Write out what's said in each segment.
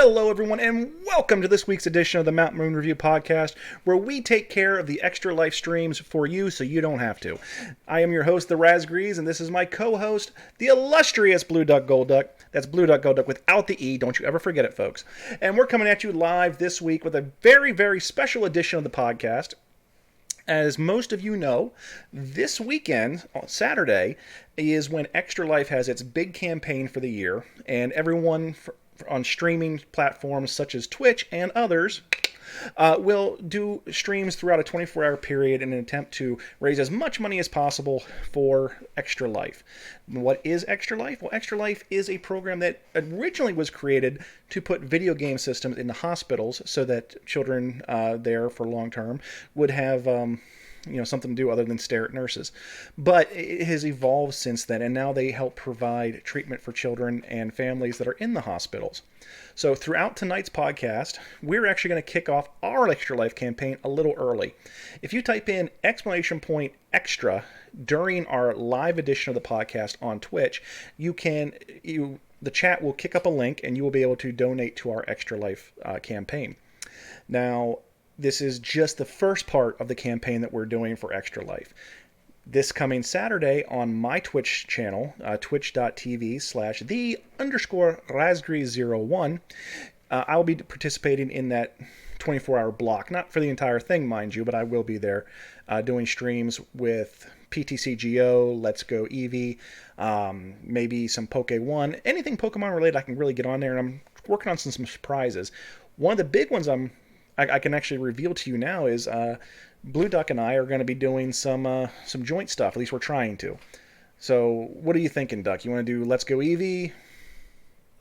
Hello, everyone, and welcome to this week's edition of the Mountain Moon Review Podcast, where we take care of the extra life streams for you so you don't have to. I am your host, the Razgrees, and this is my co-host, the illustrious Blue Duck Gold Duck. That's Blue Duck Gold Duck without the E. Don't you ever forget it, folks. And we're coming at you live this week with a very, very special edition of the podcast. As most of you know, this weekend, on Saturday, is when Extra Life has its big campaign for the year, and everyone on streaming platforms such as Twitch and others will do streams throughout a 24-hour period in an attempt to raise as much money as possible for Extra Life. What is Extra Life? Well, Extra Life is a program that originally was created to put video game systems in the hospitals so that children there for long term would have something to do other than stare at nurses. But it has evolved since then, and now they help provide treatment for children and families that are in the hospitals. So throughout tonight's podcast, we're actually going to kick off our Extra Life campaign a little early. If you type in !extra during our live edition of the podcast on Twitch, the chat will kick up a link and you will be able to donate to our Extra Life campaign. Now, this is just the first part of the campaign that we're doing for Extra Life. This coming Saturday on my Twitch channel, twitch.tv/the_Razgrees01, I will be participating in that 24-hour block. Not for the entire thing, mind you, but I will be there doing streams with PTCGO, Let's Go Eevee, maybe some Poke1. Anything Pokemon related I can really get on there, and I'm working on some surprises. One of the big ones I can actually reveal to you now is Blue Duck and I are going to be doing some joint stuff. At least we're trying to. So, what are you thinking, Duck? You want to do Let's Go Eevee?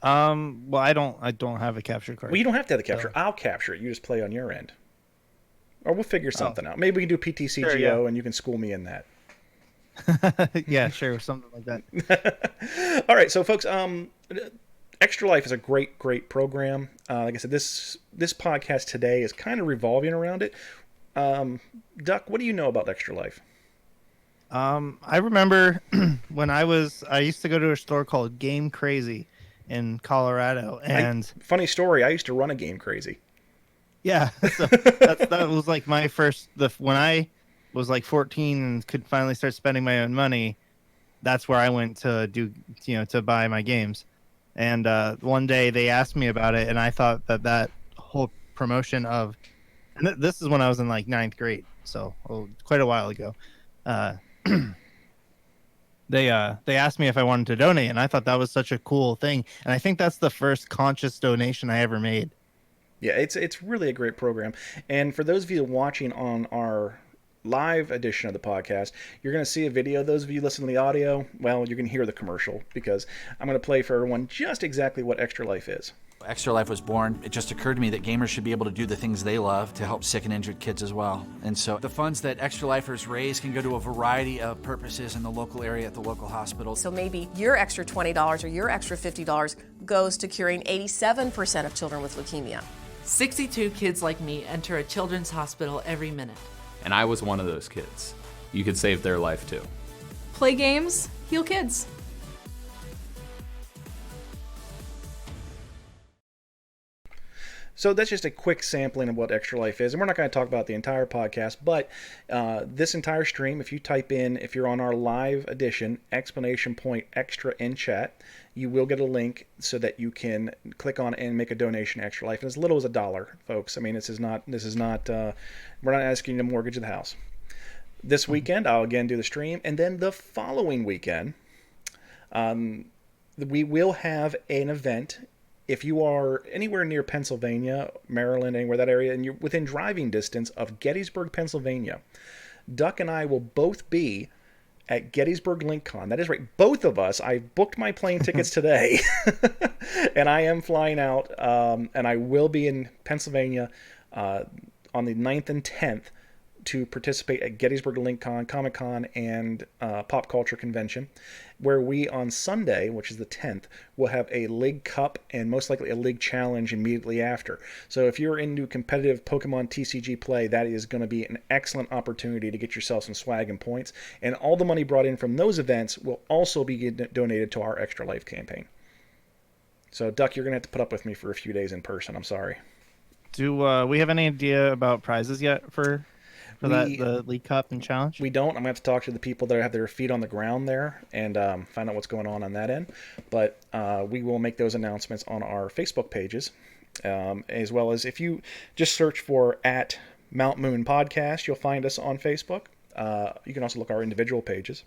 Well, I don't have a capture card. Well, you don't have to have the capture. I'll capture it. You just play on your end. Or we'll figure something out. Maybe we can do PTCGO, sure, yeah, and you can school me in that. Yeah, sure, something like that. All right, so folks, Extra Life is a great program. Like I said, this podcast today is kind of revolving around it. Duck, what do you know about Extra Life? I remember when I used to go to a store called Game Crazy in Colorado, and funny story, I used to run a Game Crazy. Yeah, so that was like my first. When I was like 14 and could finally start spending my own money, that's where I went to to buy my games. And one day they asked me about it, and I thought that whole promotion of, and this is when I was in like 9th grade, so quite a while ago. They asked me if I wanted to donate, and I thought that was such a cool thing. And I think that's the first conscious donation I ever made. Yeah, it's really a great program. And for those of you watching on our live edition of the podcast, you're going to see a video. Those of you listening to the audio, well, you can hear the commercial because I'm going to play for everyone just exactly what Extra Life is. Extra Life was born. It just occurred to me that gamers should be able to do the things they love to help sick and injured kids as well. And so the funds that Extra Lifers raise can go to a variety of purposes in the local area at the local hospital. So maybe your extra $20 or your extra $50 goes to curing 87% of children with leukemia. 62 kids like me enter a children's hospital every minute. And I was one of those kids. You could save their life too. Play games, heal kids. So that's just a quick sampling of what Extra Life is. And we're not going to talk about the entire podcast, but this entire stream, if you're on our live edition, !extra in chat, you will get a link so that you can click on and make a donation to Extra Life. And as little as $1, folks. I mean, this is not, we're not asking you to mortgage the house. This weekend, I'll again do the stream. And then the following weekend, we will have an event. If you are anywhere near Pennsylvania, Maryland, anywhere that area, and you're within driving distance of Gettysburg, Pennsylvania, Duck and I will both be at Gettysburg LinkCon. That is right, both of us. I booked my plane tickets today, and I am flying out, and I will be in Pennsylvania on the 9th and 10th to participate at Gettysburg LinkCon, Comic-Con, and Pop Culture Convention, where we on Sunday, which is the 10th, will have a League Cup and most likely a League Challenge immediately after. So if you're into competitive Pokemon TCG play, that is going to be an excellent opportunity to get yourself some swag and points. And all the money brought in from those events will also be donated to our Extra Life campaign. So, Duck, you're going to have to put up with me for a few days in person. I'm sorry. Do we have any idea about prizes yet for the League Cup and Challenge? We don't. I'm going to have to talk to the people that have their feet on the ground there and find out what's going on that end. But we will make those announcements on our Facebook pages, as well as if you just search for at Mount Moon Podcast, you'll find us on Facebook. You can also look at our individual pages.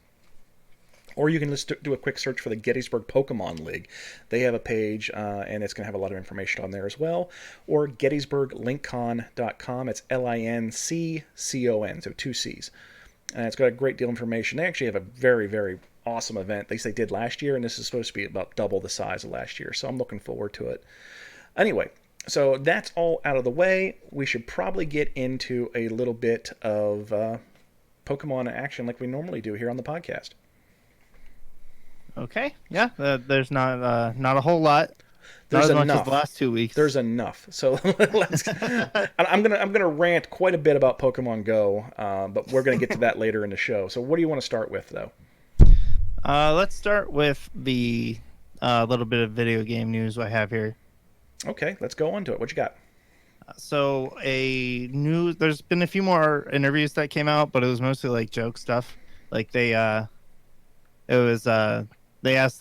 Or you can just do a quick search for the Gettysburg Pokemon League. They have a page, and it's going to have a lot of information on there as well. Or GettysburgLinkCon.com. It's LINCCON, so 2 C's. And it's got a great deal of information. They actually have a very, very awesome event. At least they did last year, and this is supposed to be about double the size of last year. So I'm looking forward to it. Anyway, so that's all out of the way. We should probably get into a little bit of Pokemon action like we normally do here on the podcast. Okay, yeah. There's not a whole lot. There's not as enough. much as the last 2 weeks. There's enough. So let's. I'm gonna rant quite a bit about Pokemon Go, but we're gonna get to that later in the show. So what do you want to start with, though? Let's start with the little bit of video game news I have here. Okay, let's go on to it. What you got? So there's been a few more interviews that came out, but it was mostly like joke stuff. Like they asked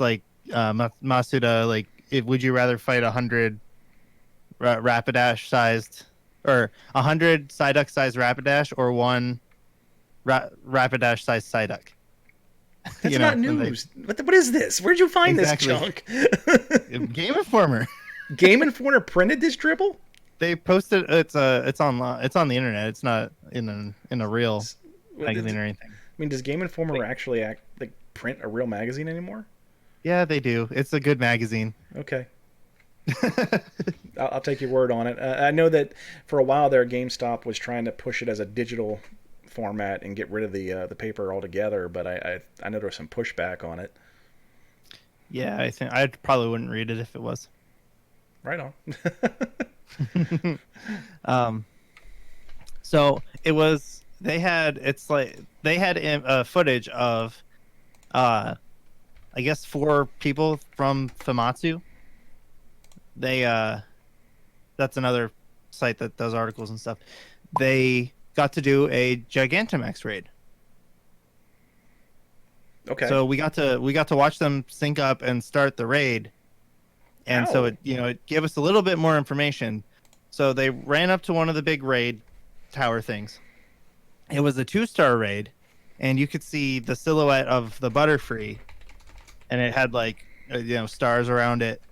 like Masuda, like, would you rather fight 100 Rapidash sized or 100 Psyduck sized Rapidash or one Rapidash sized Psyduck? That's not news. What is this? Where'd you find this junk? Game Informer. Game Informer printed this dribble? They posted it's online. It's on the internet. It's not in a real magazine or anything. I mean, does Game Informer actually print a real magazine anymore? Yeah, they do. It's a good magazine. Okay. I'll take your word on it. I know that for a while there, GameStop was trying to push it as a digital format and get rid of the paper altogether, but I know there was some pushback on it. Yeah, I think I probably wouldn't read it if it was. Right on. So it was. They had footage of, I guess 4 people from Famitsu. That's another site that does articles and stuff. They got to do a Gigantamax raid. Okay. So we got to watch them sync up and start the raid, and so it gave us a little bit more information. So they ran up to one of the big raid tower things. It was a 2-star raid, and you could see the silhouette of the Butterfree, and it had stars around it,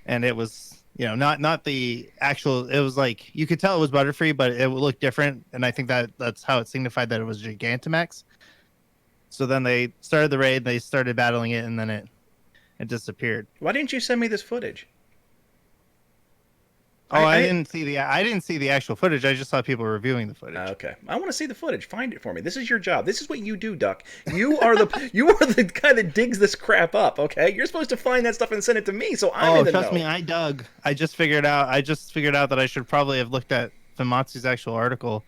and it was not the actual. It was like you could tell it was Butterfree, but it would look different, and I think that's how it signified that it was Gigantamax. So then they started the raid, they started battling it, and then it disappeared. Why didn't you send me this footage? Oh, I didn't see the actual footage. I just saw people reviewing the footage. Okay, I want to see the footage. Find it for me. This is your job. This is what you do, Duck. You are the guy that digs this crap up. Okay, you're supposed to find that stuff and send it to me, so I'm in the know. Trust me, I dug. I just figured out that I should probably have looked at Famitsu's actual article.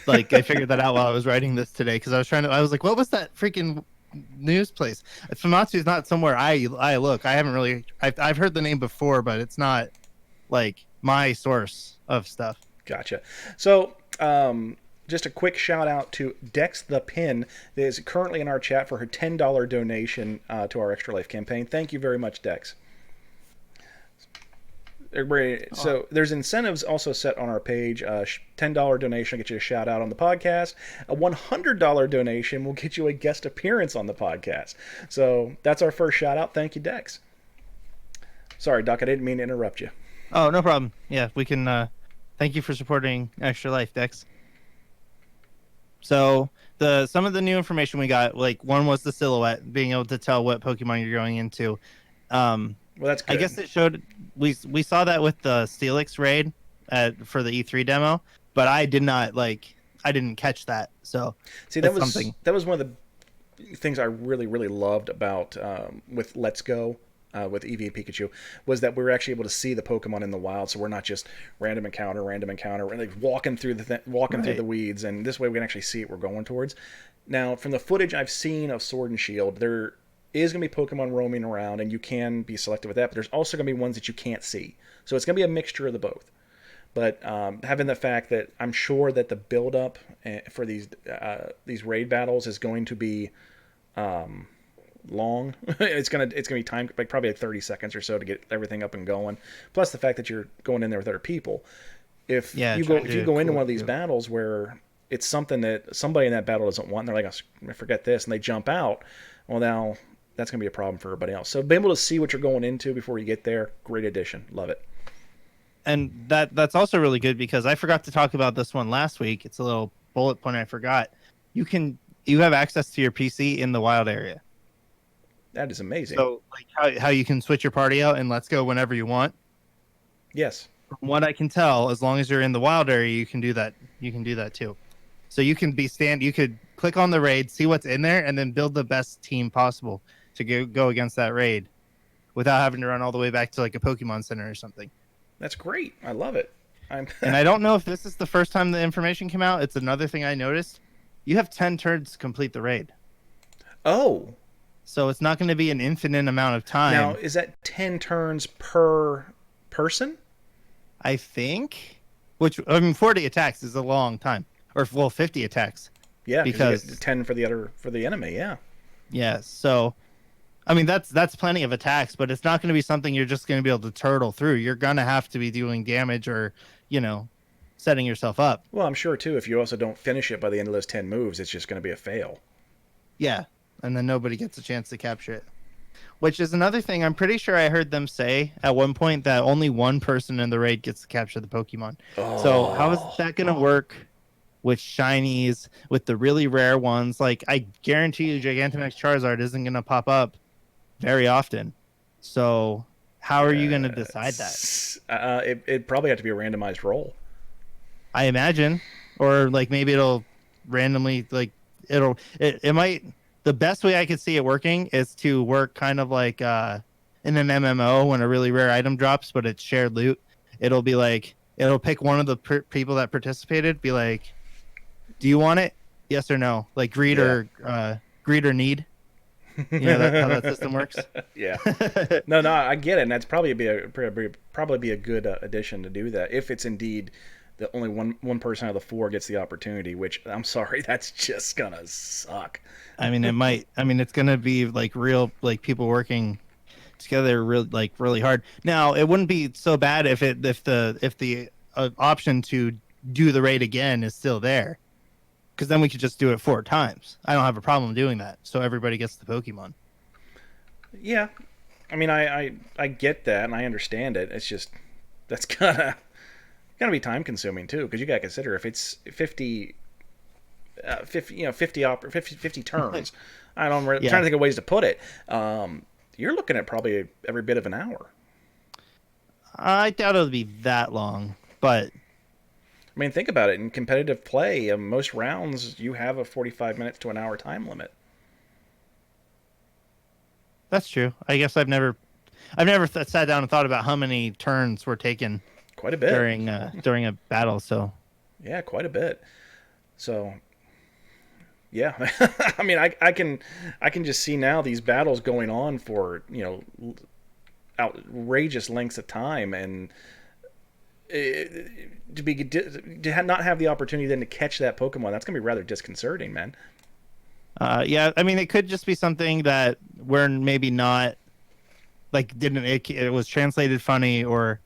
Like I figured that out while I was writing this today because I was like, what was that freaking news place? Famitsu is not somewhere I look. I haven't really. I've heard the name before, but it's not like my source of stuff. Gotcha. So just a quick shout out to Dex the Pin that is currently in our chat for her $10 donation to our Extra Life campaign. Thank you very much, Dex. Everybody, so there's incentives also set on our page. $10 donation will get you a shout out on the podcast. A $100 donation will get you a guest appearance on the podcast. So that's our first shout out. Thank you, Dex. Sorry, Doc, I didn't mean to interrupt you. Oh, no problem. Yeah, we can. Thank you for supporting Extra Life, Dex. So some of the new information we got, like one was the silhouette, being able to tell what Pokemon you're going into. Well, that's good. I guess it showed. We saw that with the Steelix raid for the E3 demo, but I didn't catch that. So see, that was one of the things I really, really loved about with Let's Go. With Eevee and Pikachu, was that we were actually able to see the Pokemon in the wild, so we're not just random encounter, and like walking through through the weeds, and this way we can actually see what we're going towards. Now, from the footage I've seen of Sword and Shield, is going to be Pokemon roaming around, and you can be selective with that, but there's also going to be ones that you can't see. So it's going to be a mixture of the both. But having the fact that I'm sure that the build-up for these raid battles is going to be long. It's gonna be timed like probably like 30 seconds or so to get everything up and going. Plus the fact that you're going in there with other people. If you go into one of these battles where it's something that somebody in that battle doesn't want, and they're like, I forget this, and they jump out, well, now that's going to be a problem for everybody else. So being able to see what you're going into before you get there, great addition. Love it. And that's also really good because I forgot to talk about this one last week. It's a little bullet point I forgot. You have access to your PC in the wild area. That is amazing. So like how you can switch your party out and let's go whenever you want. Yes. From what I can tell, as long as you're in the wild area, you can do that. You can do that too. So you could click on the raid, see what's in there, and then build the best team possible to go against that raid without having to run all the way back to like a Pokemon Center or something. That's great. I love it. And I don't know if this is the first time the information came out. It's another thing I noticed. You have 10 turns to complete the raid. Oh. So it's not going to be an infinite amount of time. Now, is that 10 turns per person? I think. 40 attacks is a long time. Or 50 attacks. Yeah, because you get 10 for the enemy, yeah. Yeah, so I mean that's plenty of attacks, but it's not going to be something you're just going to be able to turtle through. You're going to have to be doing damage or, setting yourself up. Well, I'm sure too if you also don't finish it by the end of those 10 moves, it's just going to be a fail. Yeah, and then nobody gets a chance to capture it. Which is another thing I'm pretty sure I heard them say at one point that only one person in the raid gets to capture the Pokemon. Oh. So how is that going to work with shinies, with the really rare ones? Like, I guarantee you Gigantamax Charizard isn't going to pop up very often. So how are you going to decide that? It'd probably have to be a randomized roll. I imagine. Or like maybe it'll randomly, like it might. The best way I could see it working is to work kind of like in an MMO when a really rare item drops, but it's shared loot. It'll be like, it'll pick one of the people that participated, be like, do you want it? Yes or no? Like greed or need. How that system works. Yeah. No, I get it, and that's probably be a good addition to do that if it's indeed that only one person out of the four gets the opportunity. Which I'm sorry, that's just gonna suck. I mean, it might. I mean, it's gonna be like real, like people working together, really hard. Now, it wouldn't be so bad if the option to do the raid again is still there. Because then we could just do it 4 times. I don't have a problem doing that. So everybody gets the Pokemon. Yeah. I mean, I get that, and I understand it. It's just, that's gonna be time consuming, too. Because you got to consider, if it's 50 turns, I don't know, I'm trying to think of ways to put it. You're looking at probably every bit of an hour. I doubt it'll be that long, but I mean, think about it. In competitive play, most rounds, you have a 45 minutes to an hour time limit. That's true. I guess I've never sat down and thought about how many turns were taken. Quite a bit during a battle. So yeah, quite a bit. So yeah, I mean, I can just see now these battles going on for outrageous lengths of time, and to not have the opportunity then to catch that Pokemon, that's gonna be rather disconcerting, man. Yeah, I mean, it could just be something that we're maybe not it was translated funny, or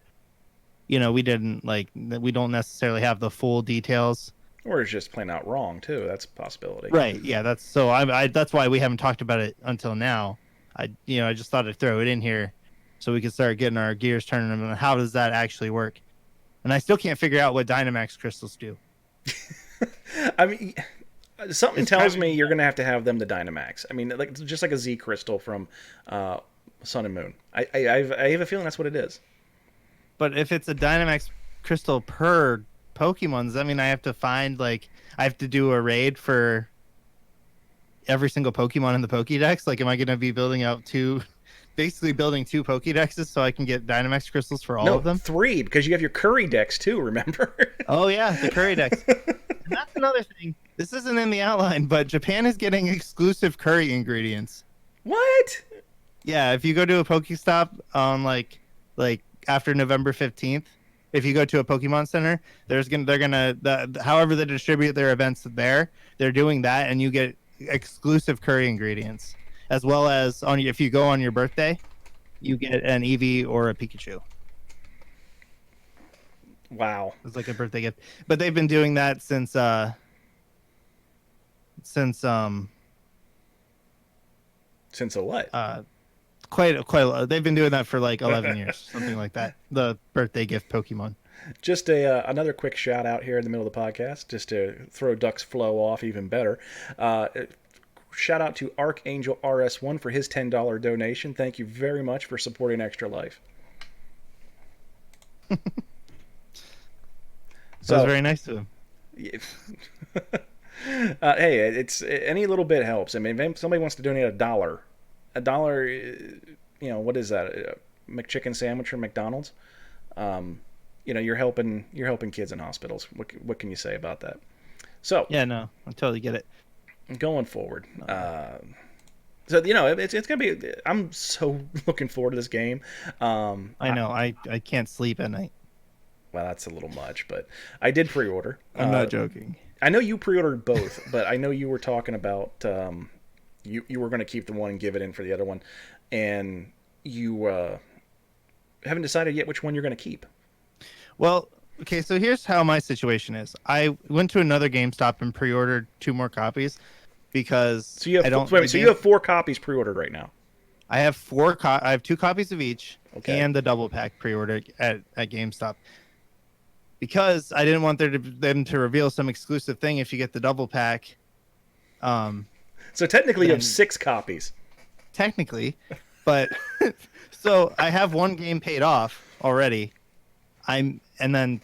we don't necessarily have the full details, or it's just plain out wrong too. That's a possibility, right? Yeah, that's why we haven't talked about it until now. I just thought I'd throw it in here so we could start getting our gears turning on how does that actually work. And I still can't figure out what Dynamax crystals do. I mean, something tells me you're going to have them the Dynamax. I mean, just like a Z crystal from Sun and Moon. I have a feeling that's what it is. But if it's a Dynamax crystal per Pokemon, does that mean I have to do a raid for every single Pokemon in the Pokédex? Like, am I going to be basically building 2 Pokédexes so I can get Dynamax crystals for all of them? 3, because you have your Curry Dex too, remember? Oh yeah, the Curry Dex. And that's another thing. This isn't in the outline, but Japan is getting exclusive curry ingredients. What? Yeah, if you go to a Pokestop on like after November 15th, if you go to a Pokemon Center, however they distribute their events there, they're doing that, and you get exclusive curry ingredients, as well as if you go on your birthday, you get an Eevee or a Pikachu. Wow. It's like a birthday gift. But they've been doing that since Since a what? they've been doing that for like 11 years, something like that. The birthday gift Pokemon. Just another quick shout out here in the middle of the podcast, just to throw Duck's flow off even better. Shout out to Archangel RS1 for his $10 donation. Thank you very much for supporting Extra Life. So that was very nice to him. Hey, it's any little bit helps. I mean, if somebody wants to donate $1, what is that? A McChicken sandwich from McDonald's? You're helping kids in hospitals. What can you say about that? So yeah, no, I totally get it. Going forward, it's gonna be. I'm so looking forward to this game. I know. I can't sleep at night. Well, that's a little much, but I did pre-order. I'm not joking. I know you pre-ordered both, but I know you were talking about you were going to keep the one and give it in for the other one, and you haven't decided yet which one you're going to keep. Well, okay, so here's how my situation is. I went to another GameStop and pre-ordered 2 more copies because so you have 4 copies pre-ordered right now. I have I have 2 copies of each, and the double pack pre-ordered at GameStop. Because I didn't want them to reveal some exclusive thing if you get the double pack. So technically you have 6 copies. Technically. But so I have 1 game paid off already. And then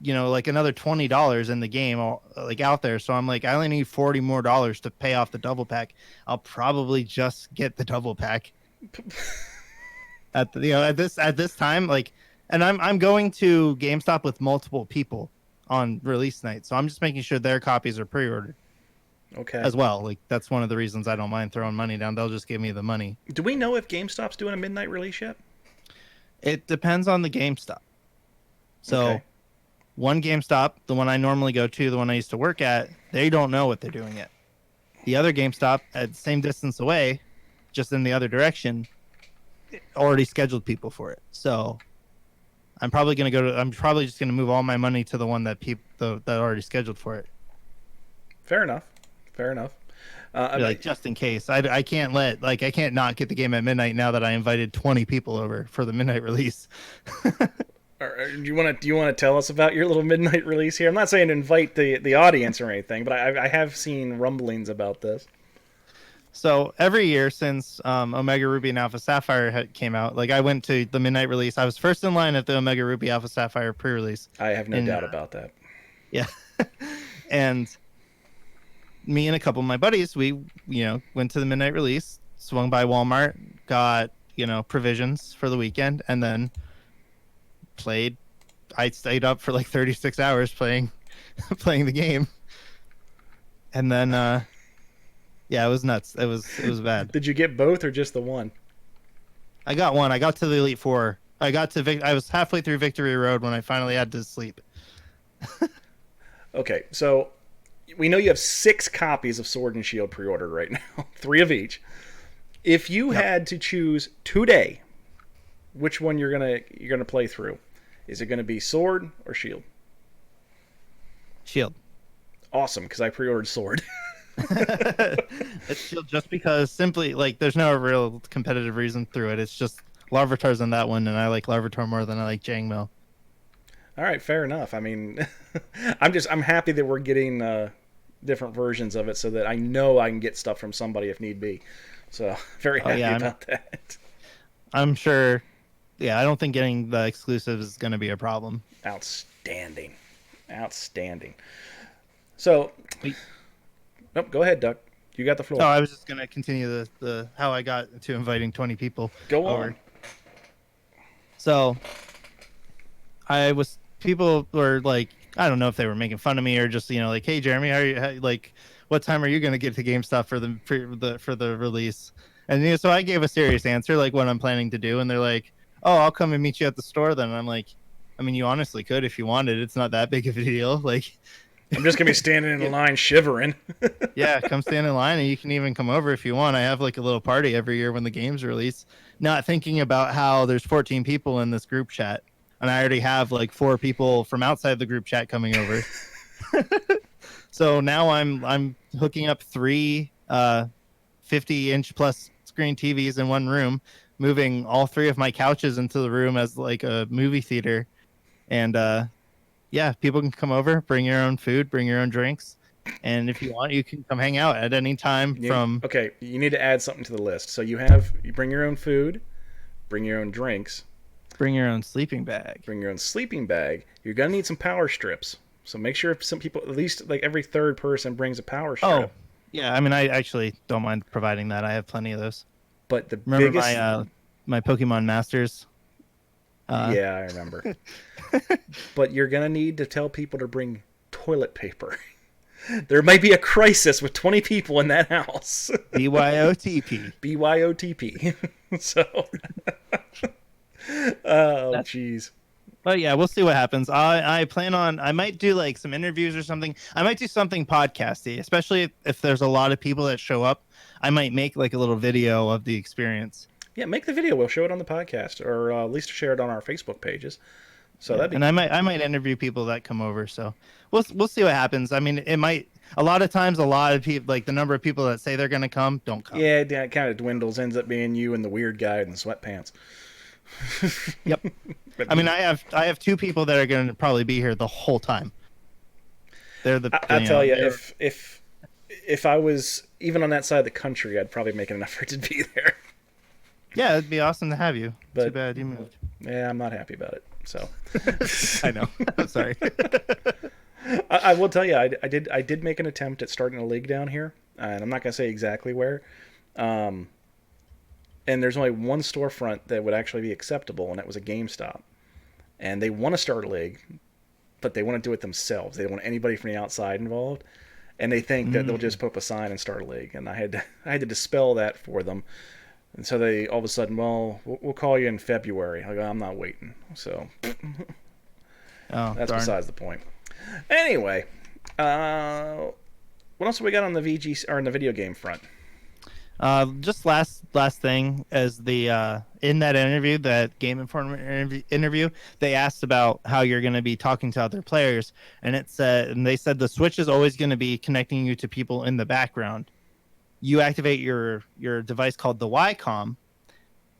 like another $20 in the game like out there. So I'm like, I only need $40 more to pay off the double pack. I'll probably just get the double pack. At this time, like. And I'm going to GameStop with multiple people on release night, so I'm just making sure their copies are pre-ordered. Okay. As well, like that's one of the reasons I don't mind throwing money down. They'll just give me the money. Do we know if GameStop's doing a midnight release yet? It depends on the GameStop. So, one GameStop, the one I normally go to, the one I used to work at, they don't know what they're doing yet. The other GameStop, at the same distance away, just in the other direction, already scheduled people for it. So. I'm probably just gonna move all my money to the one that already scheduled for it. Fair enough. Just in case, I can't not get the game at midnight now that I invited 20 people over for the midnight release. Do you want to tell us about your little midnight release here? I'm not saying invite the audience or anything, but I have seen rumblings about this. So every year since Omega Ruby and Alpha Sapphire came out, like I went to the midnight release. I was first in line at the Omega Ruby Alpha Sapphire pre-release. I have no doubt about that. Yeah. And me and a couple of my buddies, we, went to the midnight release, swung by Walmart, got, provisions for the weekend, and then played. I stayed up for like 36 hours playing the game. And then yeah, it was nuts. It was bad. Did you get both or just the one? I got one. I got to the Elite Four. I was halfway through Victory Road when I finally had to sleep. Okay, so we know you have 6 copies of Sword and Shield pre-ordered right now, 3 of each. If you had to choose today, which one you're gonna play through? Is it gonna be Sword or Shield? Shield. Awesome, because I pre-ordered Sword. It's Shield just because simply like there's no real competitive reason through it. It's just Larvitar's in that one, and I like Larvitar more than I like Jangmo. All right, fair enough. I mean, I'm happy that we're getting different versions of it, so that I know I can get stuff from somebody if need be. So very happy about that. I'm sure. Yeah, I don't think getting the exclusives is going to be a problem. Outstanding. So. Nope, go ahead, Duck. You got the floor. No, I was just going to continue the how I got to inviting 20 people. Go on. So, people were like, I don't know if they were making fun of me or just, like, hey, Jeremy, what time are you going to get to GameStop for the release? And so I gave a serious answer, like what I'm planning to do, and they're like, "Oh, I'll come and meet you at the store then." And I'm like, "I mean, you honestly could if you wanted. It's not that big of a deal. Like, I'm just gonna be standing in a line shivering. yeah, come stand in line, and you can even come over if you want. I have like a little party every year when the games release." Not thinking about how there's 14 people in this group chat, and I already have like 4 people from outside the group chat coming over. So now I'm hooking up 3 50-inch plus screen TVs in one room, moving all 3 of my couches into the room as like a movie theater. And yeah, people can come over, bring your own food, bring your own drinks. And if you want, you can come hang out at any time from. Okay, you need to add something to the list. So you bring your own food, bring your own drinks, Bring your own sleeping bag. bring your own sleeping bag. You're gonna need some power strips. So make sure some people, at least like every third person, brings a power strip. Oh, yeah. I mean, I actually don't mind providing that. I have plenty of those. But the Remember biggest, my Pokemon Masters? yeah, I remember. But you're gonna need to tell people to bring toilet paper. There might be a crisis with 20 people in that house. BYOTP. BYOTP. So, oh, jeez. But yeah, we'll see what happens. I plan on, I might do like some interviews or something. I might do something podcasty, especially if there's a lot of people that show up. I might make like a little video of the experience. Yeah, make the video. We'll show it on the podcast, or at least share it on our Facebook pages. So that'd be. And I might interview people that come over. So we'll see what happens. I mean, it might. A lot of times, a lot of people, like the number of people that say they're gonna come, don't come. Yeah, it kind of dwindles. Ends up being you and the weird guy in the sweatpants. Yep. I mean, I have 2 people that are going to probably be here the whole time. They're the. I tell you, if I was even on that side of the country, I'd probably make an effort to be there. Yeah, it'd be awesome to have you. But too bad you moved. Yeah, I'm not happy about it. So. I know. I'm sorry. I will tell you, I did make an attempt at starting a league down here, and I'm not going to say exactly where. And there's only one storefront that would actually be acceptable, and that was a GameStop. And they want to start a league, but they want to do it themselves. They don't want anybody from the outside involved, and they think that they'll just put up a sign and start a league. And I had to dispel that for them. And so they all of a sudden, well, we'll call you in February. I go, I'm not waiting. So that's darn. besides the point. Anyway, what else have we got on the VG or on the video game front? Just last thing as the in that interview, that Game Informer interview, they asked about how you're going to be talking to other players, and they said the Switch is always going to be connecting you to people in the background. You activate your device called the Ycom,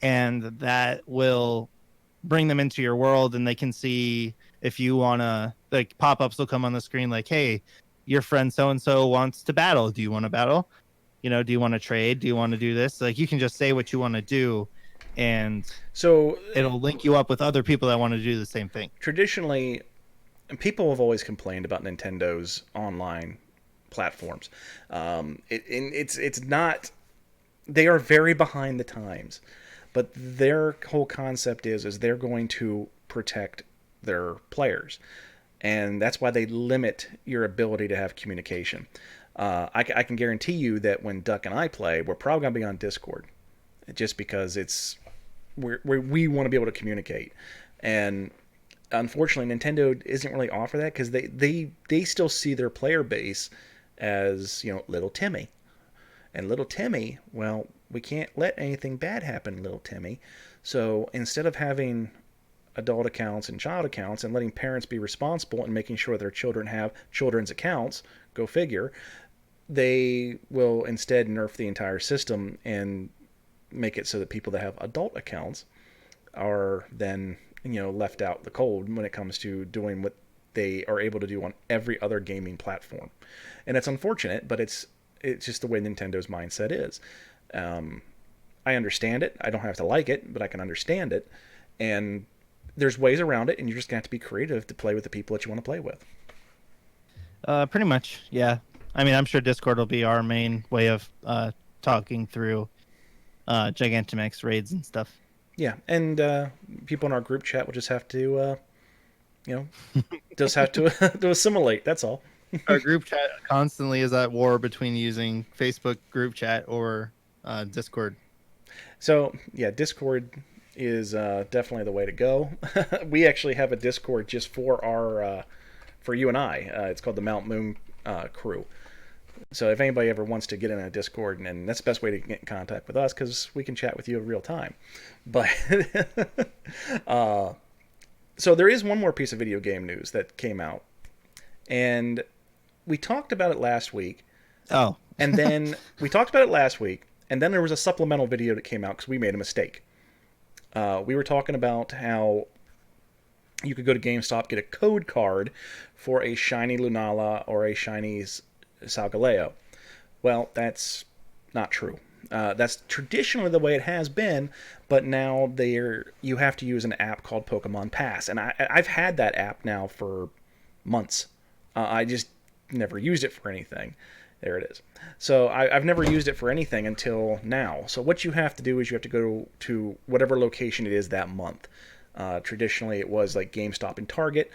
and that will bring them into your world, and they can see if you want to, like, pop-ups will come on the screen like, hey, your friend so-and-so wants to battle. Do you want to battle? You know, do you want to trade? Do you want to do this? Like, you can just say what you want to do, and so it'll link you up with other people that want to do the same thing. Traditionally, people have always complained about Nintendo's online platforms. It's not. They are very behind the times, but their whole concept is they're going to protect their players, and that's why they limit your ability to have communication. I can guarantee you that when Duck and I play, we're probably going to be on Discord, just because we want to be able to communicate. And unfortunately, Nintendo isn't really offer that, because they still see their player base as, you know, little Timmy. And little Timmy, well, we can't let anything bad happen to little Timmy. So instead of having adult accounts and child accounts and letting parents be responsible and making sure their children have children's accounts, go figure, they will instead nerf the entire system and make it so that people that have adult accounts are then, you know, left out the cold when it comes to doing what they are able to do on every other gaming platform. And it's unfortunate, but it's just the way Nintendo's mindset is. I understand it. I don't have to like it, but I can understand it. And there's ways around it, and you're just going to have to be creative to play with the people that you want to play with. Pretty much, yeah. I mean, I'm sure Discord will be our main way of talking through Gigantamax raids and stuff. Yeah, and people in our group chat will just have to, to assimilate. That's all. Our group chat constantly is at war between using Facebook group chat or Discord. So yeah, Discord is definitely the way to go. We actually have a Discord just for our for you and I. It's called the Mount Moon Crew. So if anybody ever wants to get in a Discord, and that's the best way to get in contact with us because we can chat with you in real time. But so there is one more piece of video game news that came out, and we talked about it last week. Oh, And then we talked about it last week, and then there was a supplemental video that came out because we made a mistake. We were talking about how you could go to GameStop, get a code card for a shiny Lunala or a shiny Solgaleo. Well, that's not true. That's traditionally the way it has been, but now you have to use an app called Pokemon Pass, and I've had that app now for months. I just never used it for anything. There it is. So I've never used it for anything until now. So what you have to do is you have to go to whatever location it is that month. Traditionally, it was like GameStop and Target,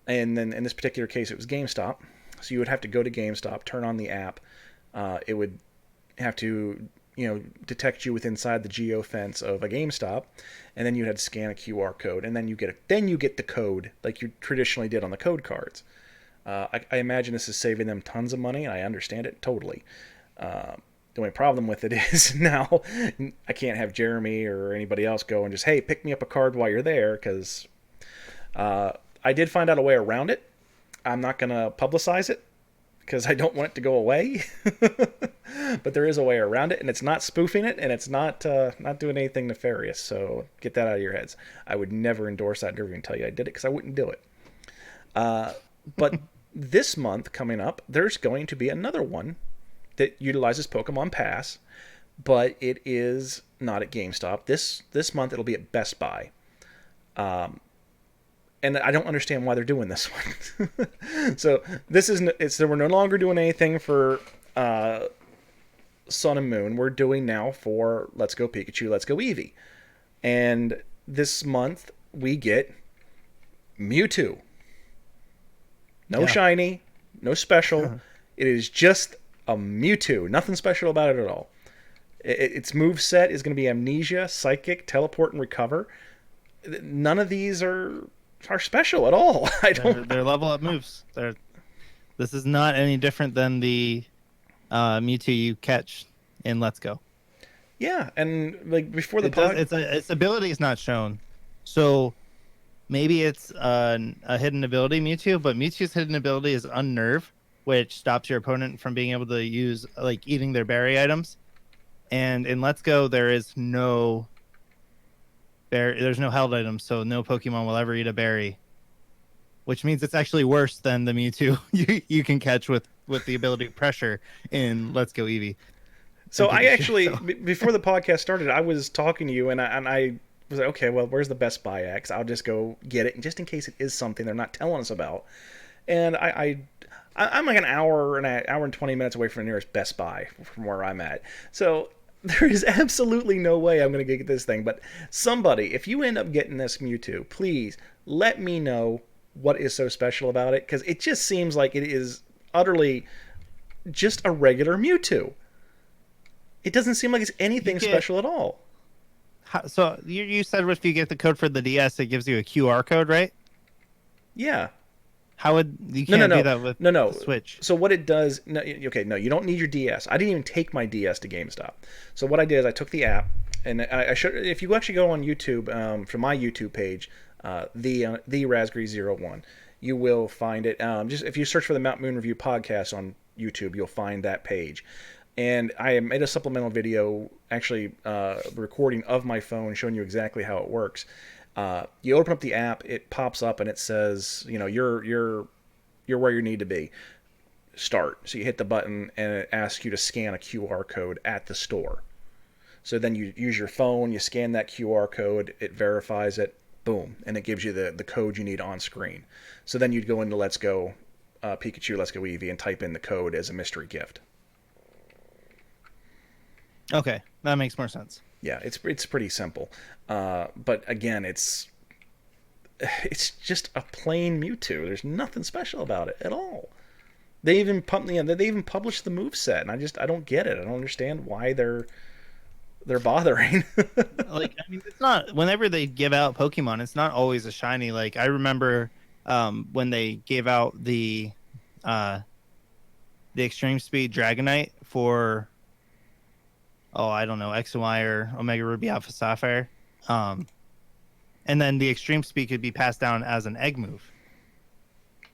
and then in this particular case, it was GameStop. So you would have to go to GameStop, turn on the app. It would have to, detect you within inside the geofence of a GameStop, and then you had to scan a QR code, and then you get the code like you traditionally did on the code cards. I imagine this is saving them tons of money, and I understand it totally. The only problem with it is now I can't have Jeremy or anybody else go and just, hey, pick me up a card while you're there, because I did find out a way around it. I'm not going to publicize it because I don't want it to go away. But there is a way around it, and it's not spoofing it, and it's not doing anything nefarious. So get that out of your heads. I would never endorse that, never even tell you I did it, because I wouldn't do it. But this month coming up, there's going to be another one that utilizes Pokemon Pass, but it is not at GameStop. This month it'll be at Best Buy. And I don't understand why they're doing this one. So we're no longer doing anything for Sun and Moon. We're doing now for Let's Go Pikachu, Let's Go Eevee. And this month we get Mewtwo. No shiny, no special. It is just a Mewtwo. Nothing special about it at all. Its moveset is going to be Amnesia, Psychic, Teleport, and Recover. None of these are special at all. They're level up moves. This is not any different than the Mewtwo you catch in Let's Go. Yeah, and like before the its ability is not shown, so maybe it's a hidden ability Mewtwo, but Mewtwo's hidden ability is Unnerve, which stops your opponent from being able to use, like, eating their berry items. And in Let's Go, there's no held items, so no Pokemon will ever eat a berry, which means it's actually worse than the Mewtwo you can catch with the ability Pressure in Let's Go Eevee. So I actually, before the podcast started, I was talking to you, and I was like, okay, well, where's the Best Buy at? 'Cause I'll just go get it, and just in case it is something they're not telling us about. And I'm like an hour and 20 minutes away from the nearest Best Buy from where I'm at. So there is absolutely no way I'm going to get this thing. But somebody, if you end up getting this Mewtwo, please let me know what is so special about it, because it just seems like it is utterly just a regular Mewtwo. It doesn't seem like it's anything special at all. So you said if you get the code for the DS, it gives you a QR code, right? Yeah. How would you can't do that with the Switch? So what it does? No, you don't need your DS. I didn't even take my DS to GameStop. So what I did is I took the app, and I should. If you actually go on YouTube, from my YouTube page, the Raspberry 01, you will find it. Just if you search for the Mount Moon Review podcast on YouTube, you'll find that page. And I made a supplemental video, actually recording of my phone, showing you exactly how it works. You open up the app, it pops up, and it says, you're where you need to be. Start. So you hit the button, and it asks you to scan a QR code at the store. So then you use your phone, you scan that QR code, it verifies it, boom, and it gives you the code you need on screen. So then you'd go into Let's Go Pikachu, Let's Go Eevee, and type in the code as a mystery gift. Okay, that makes more sense. Yeah, it's pretty simple, but again, it's just a plain Mewtwo. There's nothing special about it at all. They even published the moveset, and I don't get it. I don't understand why they're they're bothering. Like, I mean, it's not whenever they give out Pokemon, it's not always a shiny. Like I remember when they gave out the Extreme Speed Dragonite for I don't know, X and Y or Omega Ruby Alpha Sapphire. And then the Extreme Speed could be passed down as an egg move.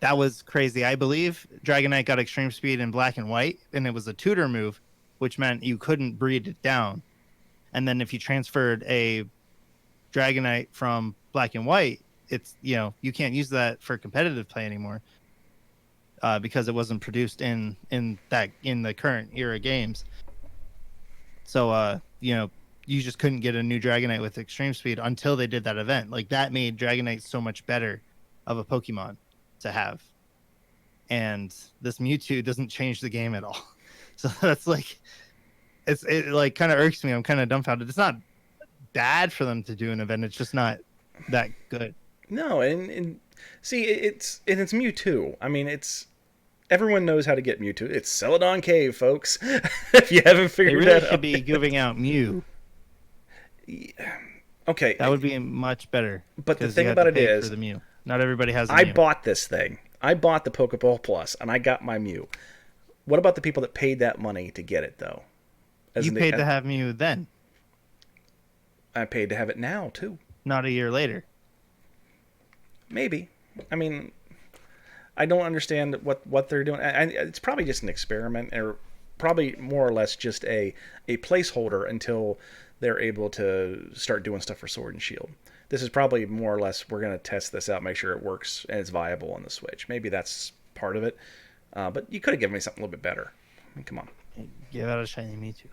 That was crazy. I believe Dragonite got Extreme Speed in Black and White, and it was a tutor move, which meant you couldn't breed it down. And then if you transferred a Dragonite from Black and White, it's, you can't use that for competitive play anymore because it wasn't produced in the current era games. So, you just couldn't get a new Dragonite with Extreme Speed until they did that event. Like, that made Dragonite so much better of a Pokemon to have. And this Mewtwo doesn't change the game at all. So that's like, it like kind of irks me. I'm kind of dumbfounded. It's not bad for them to do an event. It's just not that good. No, and see, it's Mewtwo. I mean, everyone knows how to get Mewtwo. It's Celadon Cave, folks. If you haven't figured that out, they really should be giving out Mew. Okay, that would be much better. But the thing about it is, for the Mew. Not everybody has a I Mew. bought this thing. I bought the Pokeball Plus, and I got my Mew. What about the people that paid that money to get it, though? You paid to have Mew then. I paid to have it now, too. Not a year later. Maybe. I mean, I don't understand what they're doing. It's probably just an experiment, or probably more or less just a placeholder until they're able to start doing stuff for Sword and Shield. This is probably more or less, we're going to test this out, make sure it works and it's viable on the Switch. Maybe that's part of it. But you could have given me something a little bit better. I mean, come on. Give out a shiny Mewtwo.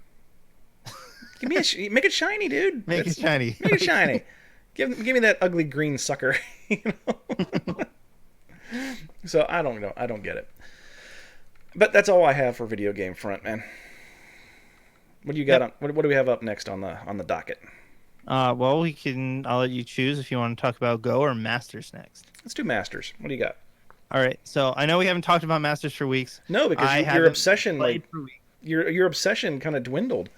Make it shiny, dude. Make it shiny. Make it shiny. Give me that ugly green sucker. So I don't know. I don't get it. But that's all I have for video game front, man. What do you got? What do we have up next on the docket? Well, I'll let you choose if you want to talk about Go or Masters next. Let's do Masters. What do you got? All right. So I know we haven't talked about Masters for weeks. No, because your obsession, your obsession, kind of dwindled.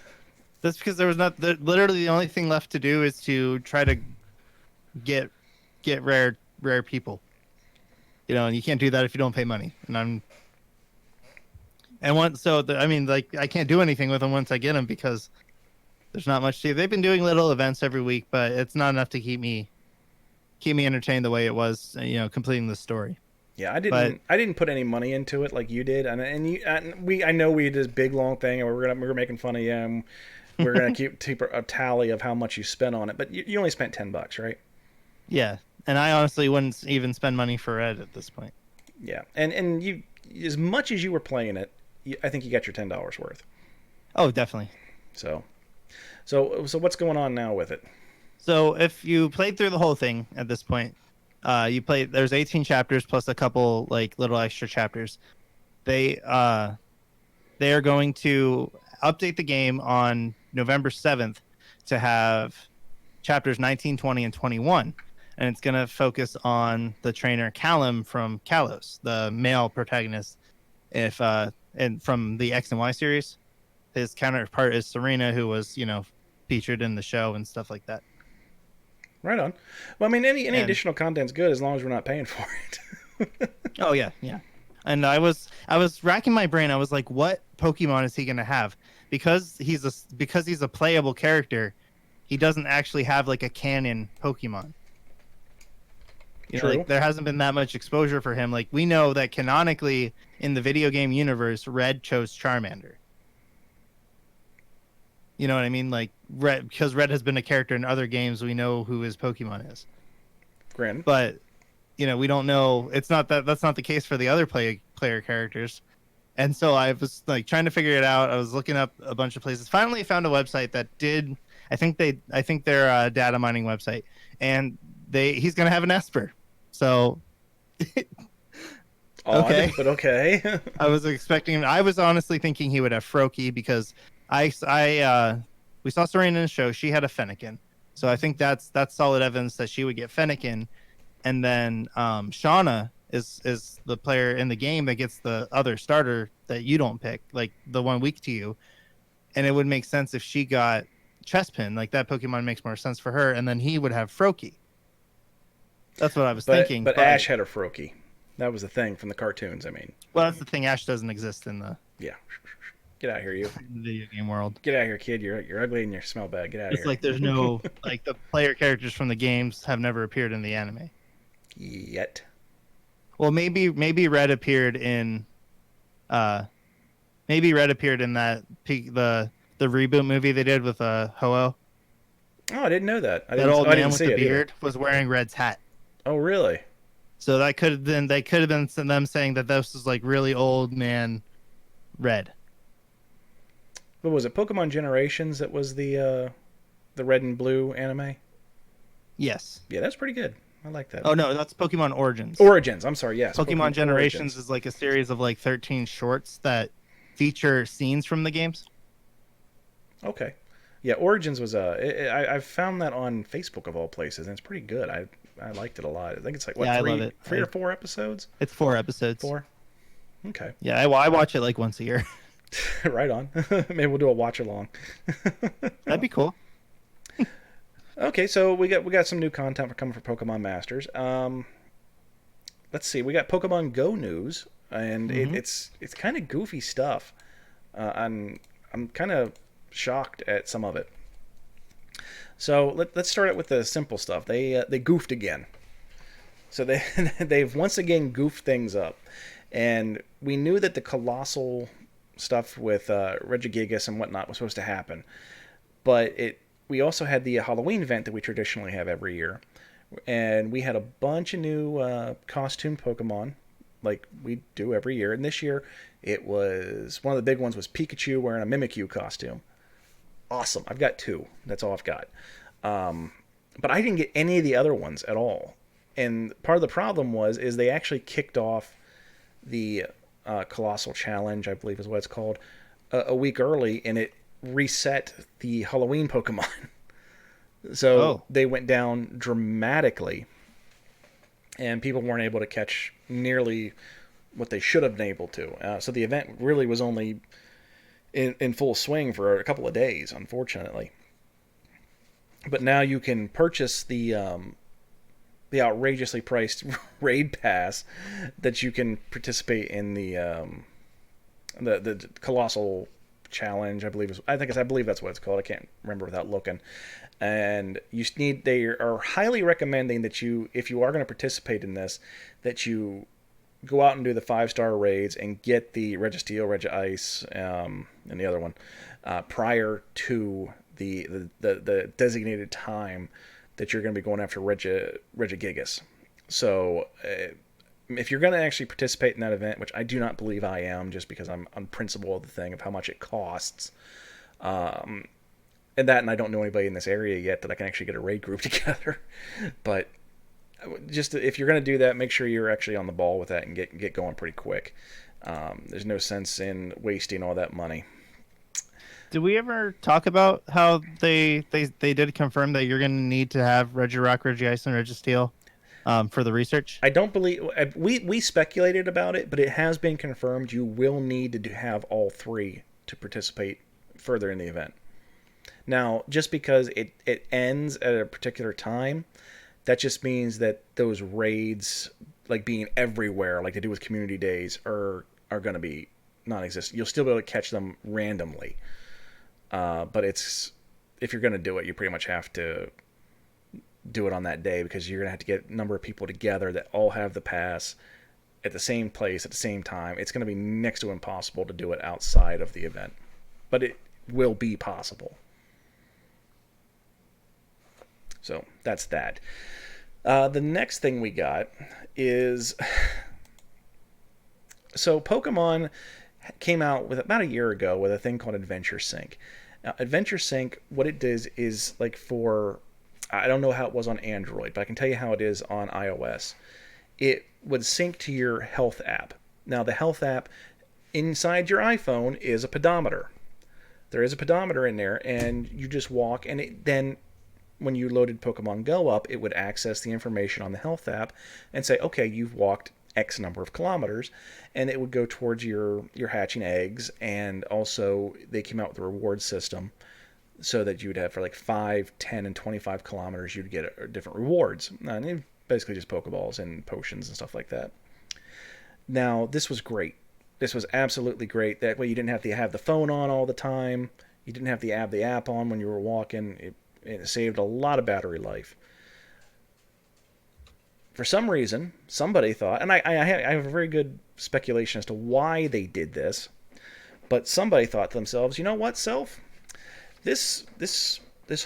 That's because there was literally the only thing left to do is to try to get rare people. And you can't do that if you don't pay money. I can't do anything with them once I get them because there's not much to do. They've been doing little events every week, but it's not enough to keep me entertained the way it was, completing the story. Yeah, I didn't put any money into it like you did, I know we did this big long thing, and we were making fun of you. And we're gonna keep a tally of how much you spent on it, but you only spent $10, right? Yeah, and I honestly wouldn't even spend money for Red at this point. Yeah, and you, as much as you were playing it, I think you got your $10 worth. Oh, definitely. So what's going on now with it? So if you played through the whole thing at this point, there's 18 chapters plus a couple like little extra chapters. They are going to update the game on November 7th to have chapters 19, 20, and 21. And it's going to focus on the trainer Callum from Kalos, the male protagonist, and from the X and Y series. His counterpart is Serena, who was, featured in the show and stuff like that. Right on. Well, I mean, any additional content's good as long as we're not paying for it. Oh yeah. And I was racking my brain. I was like, what Pokemon is he going to have? Because he's a playable character, he doesn't actually have like a canon Pokemon. True. There hasn't been that much exposure for him. Like, we know that canonically in the video game universe, Red chose Charmander. You know what I mean? Like, because Red has been a character in other games, we know who his Pokemon is. Granted. But, we don't know. It's not that's not the case for the other player characters. And so I was like trying to figure it out. I was looking up a bunch of places. Finally, I found a website that did. I think they're a data mining website, and he's gonna have an Esper. So. Okay. But okay. I was expecting him. I was honestly thinking he would have Froakie because we saw Serena in the show. She had a Fennekin, so I think that's solid evidence that she would get Fennekin, and then Shauna is the player in the game that gets the other starter that you don't pick, like the one weak to you, and it would make sense if she got Chespin. Like that Pokemon makes more sense for her, and then he would have Froakie. That's what I was But thinking. but Ash had a Froakie. That was the thing from the cartoons. I mean, well, that's the thing. Ash doesn't exist in the yeah. Get out of here, you. video game world. Get out of here, kid. You're ugly and you smell bad. Get out of It's here. like there's no like the player characters from the games have never appeared in the anime. Yet. Well, maybe Red appeared in, maybe Red appeared in that the reboot movie they did with Ho-Oh. Oh, I didn't know that. That old man with see the it either. beard was wearing Red's hat. Oh, really? So that could have been them saying that this was like really old man Red. What was it? Pokemon Generations that was the red and blue anime? Yes. Yeah, that's pretty good. I like that. Oh no, that's Pokemon Origins. Origins. I'm sorry. Yes. Pokemon Generations Origins. is like a series of like 13 shorts that feature scenes from the games. Okay. Yeah, Origins was I found that on Facebook of all places, and it's pretty good. I liked it a lot. I think it's like what, Yeah, I love it. three or 4 episodes? It's 4 episodes. 4. Okay. Yeah, I watch it like once a year. Right on. Maybe we'll do a watch along. That'd be cool. Okay, so we got some new content coming for Pokemon Masters. Let's see, we got Pokemon Go news, and it's kind of goofy stuff. I'm kind of shocked at some of it. So let's start out with the simple stuff. They goofed again. So they've once again goofed things up, and we knew that the colossal stuff with Regigigas and whatnot was supposed to happen, but we also had the Halloween event that we traditionally have every year, and we had a bunch of new costume Pokemon like we do every year. And this year it was one of the big ones was Pikachu wearing a Mimikyu costume. Awesome. I've got 2. That's all I've got. But I didn't get any of the other ones at all. And part of the problem is they actually kicked off the Colossal Challenge, I believe is what it's called, a week early, and it reset the Halloween Pokemon. So they went down dramatically, and people weren't able to catch nearly what they should have been able to. So the event really was only in full swing for a couple of days, unfortunately. But now you can purchase the outrageously priced raid pass that you can participate in the Colossal Challenge. I believe that's what it's called. I can't remember without looking. And they are highly recommending that if you are going to participate in this, that you go out and do the 5-star raids and get the Registeel, Regice, and the other one prior to the designated time that you're going to be going after Regigigas. So if you're going to actually participate in that event, which I do not believe I am, just because I'm on principle of the thing of how much it costs, and I don't know anybody in this area yet that I can actually get a raid group together. But just if you're going to do that, make sure you're actually on the ball with that and get going pretty quick. There's no sense in wasting all that money. Did we ever talk about how they did confirm that you're going to need to have Regirock, Regice, and Registeel for the research? I don't believe we speculated about it, but it has been confirmed. You will need to have all 3 to participate further in the event. Now, just because it ends at a particular time, that just means that those raids, like being everywhere, like they do with community days, are going to be non-existent. You'll still be able to catch them randomly. But if you're going to do it, you pretty much have to do it on that day, because you're going to have to get a number of people together that all have the pass at the same place at the same time. It's going to be next to impossible to do it outside of the event. But it will be possible. So that's that. The next thing we got is... So Pokemon came out with about a year ago with a thing called Adventure Sync. Now, Adventure Sync, what it does is like for... I don't know how it was on Android, but I can tell you how it is on iOS. It would sync to your health app. Now, the health app inside your iPhone is a pedometer. There is a pedometer in there, and you just walk, and then when you loaded Pokemon Go up, it would access the information on the health app and say, okay, you've walked X number of kilometers, and it would go towards your hatching eggs. And also they came out with a reward system so that you would have for like 5, 10, and 25 kilometers, you'd get different rewards. And it basically just Pokeballs and potions and stuff like that. Now, this was great. This was absolutely great. That way you didn't have to have the phone on all the time. You didn't have to have the app on when you were walking. It saved a lot of battery life. For some reason, somebody thought, and I have a very good speculation as to why they did this, but somebody thought to themselves, you know what, Self? This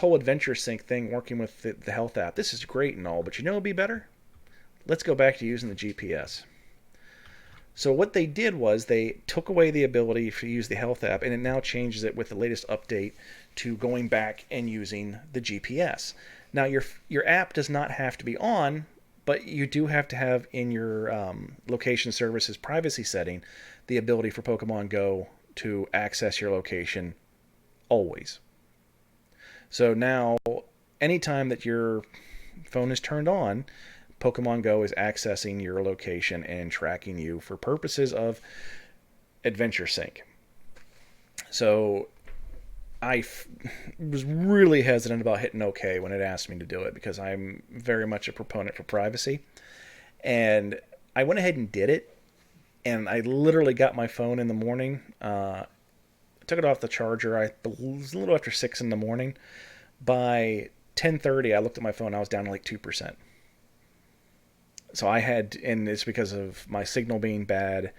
whole Adventure Sync thing, working with the health app, this is great and all, but you know what would be better? Let's go back to using the GPS. So what they did was they took away the ability to use the health app, and it now changes it with the latest update to going back and using the GPS. Now your app does not have to be on, but you do have to have in your location services privacy setting the ability for Pokemon Go to access your location always. So now, anytime that your phone is turned on, Pokemon Go is accessing your location and tracking you for purposes of Adventure Sync. So was really hesitant about hitting OK when it asked me to do it because I'm very much a proponent for privacy. And I went ahead and did it. And I literally got my phone in the morning. Took it off the charger. It was a little after 6 in the morning. By 10:30, I looked at my phone. I was down to like 2%. So I had, and it's because of my signal being bad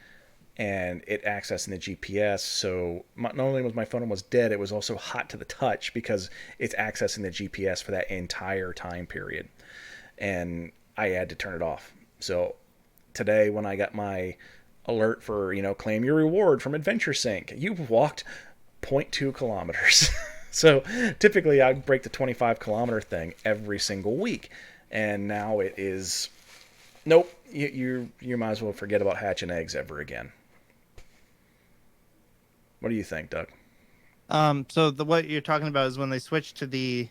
and it accessing the GPS. So not only was my phone almost dead, it was also hot to the touch because it's accessing the GPS for that entire time period. And I had to turn it off. So today when I got my alert for, claim your reward from Adventure Sync, you've walked 0.2 kilometers. So typically I'd break the 25 kilometer thing every single week. And now it is, nope, you might as well forget about hatching eggs ever again. What do you think, Doug? So what you're talking about is when they switched to the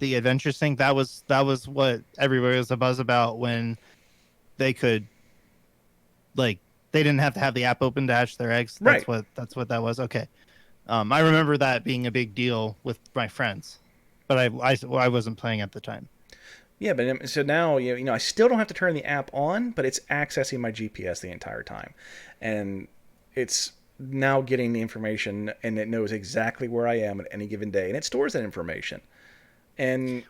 Adventure Sync. That was what everybody was a buzz about when they could, like, they didn't have to have the app open to hatch their eggs. Right. That's what that was. Okay. I remember that being a big deal with my friends, but I wasn't playing at the time. Yeah, but so now I still don't have to turn the app on, but it's accessing my GPS the entire time, and it's now getting the information, and it knows exactly where I am at any given day, and it stores that information. And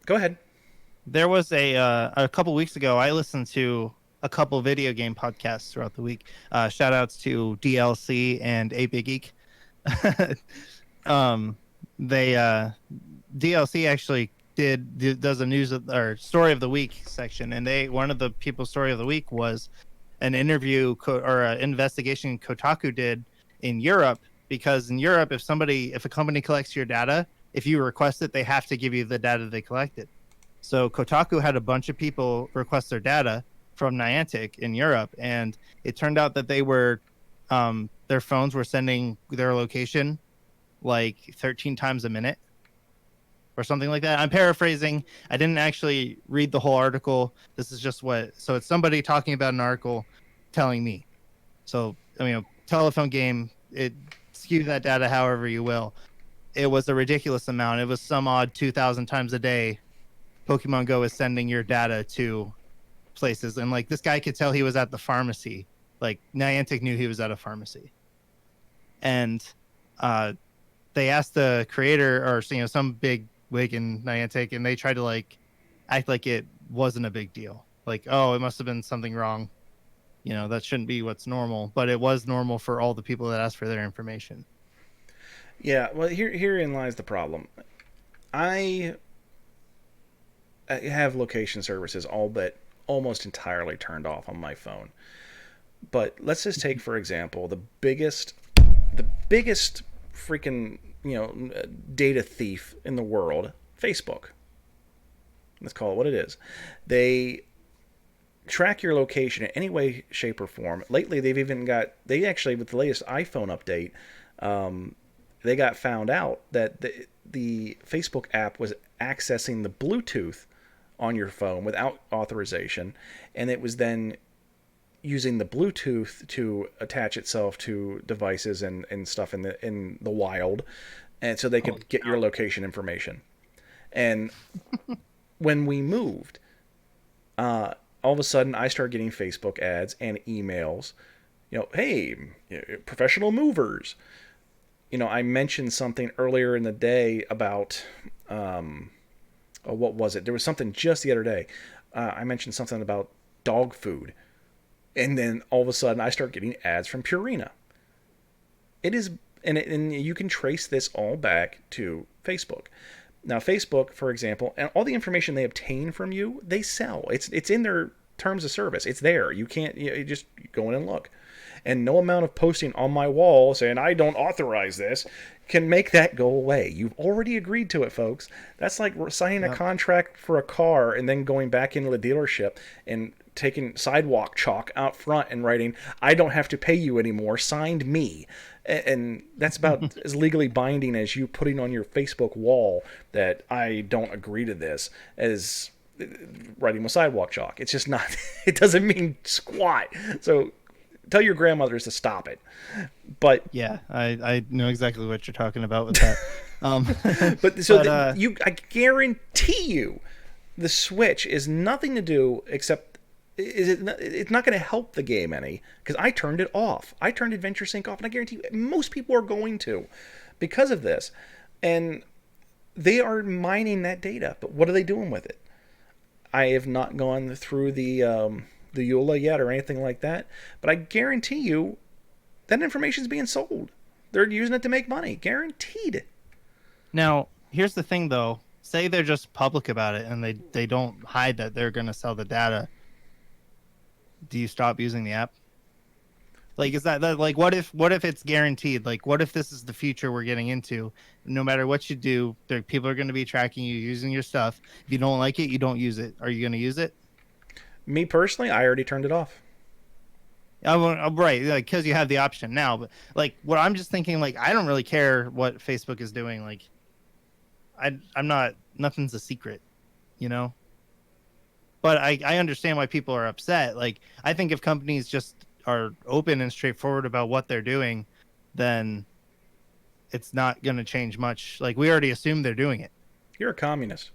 go ahead. There was a couple weeks ago, I listened to a couple video game podcasts throughout the week. Shout outs to DLC and A Big Geek. They DLC actually does a news or story of the week section, and one of the people's story of the week was an interview or an investigation Kotaku did in Europe, because in Europe, if a company collects your data, if you request it, they have to give you the data they collected. So Kotaku had a bunch of people request their data from Niantic in Europe, and it turned out that they were their phones were sending their location like 13 times a minute or something like that. I'm paraphrasing. I didn't actually read the whole article. This is just so it's somebody talking about an article telling me. So, telephone game, it skew that data however you will. It was a ridiculous amount. It was some odd 2,000 times a day Pokemon Go is sending your data to places. And like this guy could tell he was at the pharmacy. Like Niantic knew he was at a pharmacy. And they asked the creator or some big wig in Niantic, and they tried to like act like it wasn't a big deal. Like, oh, it must have been something wrong. That shouldn't be what's normal, but it was normal for all the people that asked for their information. Yeah, well, herein lies the problem. I have location services all but almost entirely turned off on my phone. But let's just take, for example, the biggest freaking, data thief in the world, Facebook. Let's call it what it is. They track your location in any way, shape, or form. Lately, they actually, with the latest iPhone update, they got found out that the Facebook app was accessing the Bluetooth on your phone without authorization, and it was then using the Bluetooth to attach itself to devices and stuff in the wild, and so they could get your location information. And when we moved, all of a sudden I started getting Facebook ads and emails. Hey, professional movers. I mentioned something earlier in the day about, what was it? There was something just the other day. I mentioned something about dog food. And then all of a sudden I start getting ads from Purina. It is, and you can trace this all back to Facebook. Now, Facebook, for example, and all the information they obtain from you, they sell. It's in their terms of service. It's there. You can't, you just go in and look. And no amount of posting on my wall saying I don't authorize this can make that go away. You've already agreed to it, folks. That's like signing a contract for a car and then going back into the dealership and taking sidewalk chalk out front and writing, I don't have to pay you anymore, signed me. And that's about as legally binding as you putting on your Facebook wall that I don't agree to this as writing with sidewalk chalk. It's just not, it doesn't mean squat. So tell your grandmothers to stop it. But yeah, I know exactly what you're talking about with that. I guarantee you the Switch is nothing to do except it's not going to help the game any, because I turned it off. I turned Adventure Sync off, and I guarantee you most people are going to because of this. And they are mining that data, but what are they doing with it? I have not gone through the EULA yet or anything like that, but I guarantee you that information is being sold. They're using it to make money, guaranteed. Now, here's the thing, though. Say they're just public about it, and they don't hide that they're going to sell the data. Do you stop using the app? Like, is that like, what if it's guaranteed? Like, what if this is the future we're getting into? No matter what you do, people are going to be tracking you, using your stuff. If you don't like it, you don't use it. Are you going to use it? Me personally, I already turned it off. Right, like, because you have the option now. But like, what I'm just thinking, like, I don't really care what Facebook is doing. Like, I'm not. Nothing's a secret, you know. But I understand why people are upset. Like, I think if companies just are open and straightforward about what they're doing, then it's not going to change much. Like, we already assume they're doing it. You're a communist.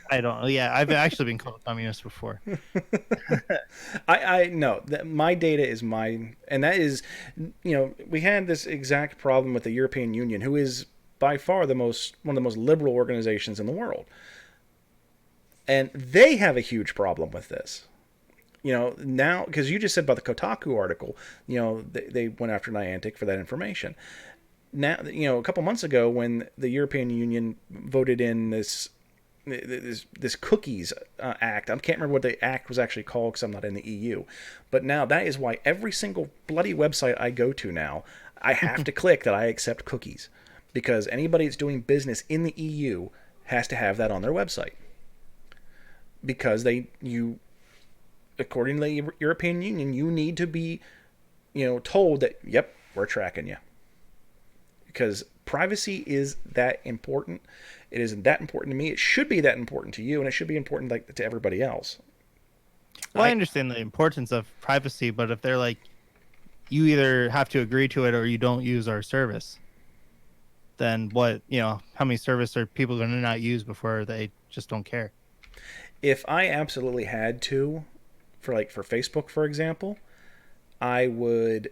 I don't. Yeah, I've actually been called a communist before. I know that my data is mine, and that is, we had this exact problem with the European Union, who is by far one of the most liberal organizations in the world. And they have a huge problem with this. Now, because you just said about the Kotaku article, they went after Niantic for that information. Now, a couple months ago when the European Union voted in this cookies act, I can't remember what the act was actually called because I'm not in the EU, but now that is why every single bloody website I go to now, I have to click that I accept cookies, because anybody that's doing business in the EU has to have that on their website. Because according to the European Union, you need to be, told that, yep, we're tracking you. Because privacy is that important. It isn't that important to me. It should be that important to you, and it should be important to everybody else. Well, I understand the importance of privacy, but if they're like, you either have to agree to it or you don't use our service, then what, how many service are people going to not use before they just don't care? If I absolutely had to, for Facebook, for example, I would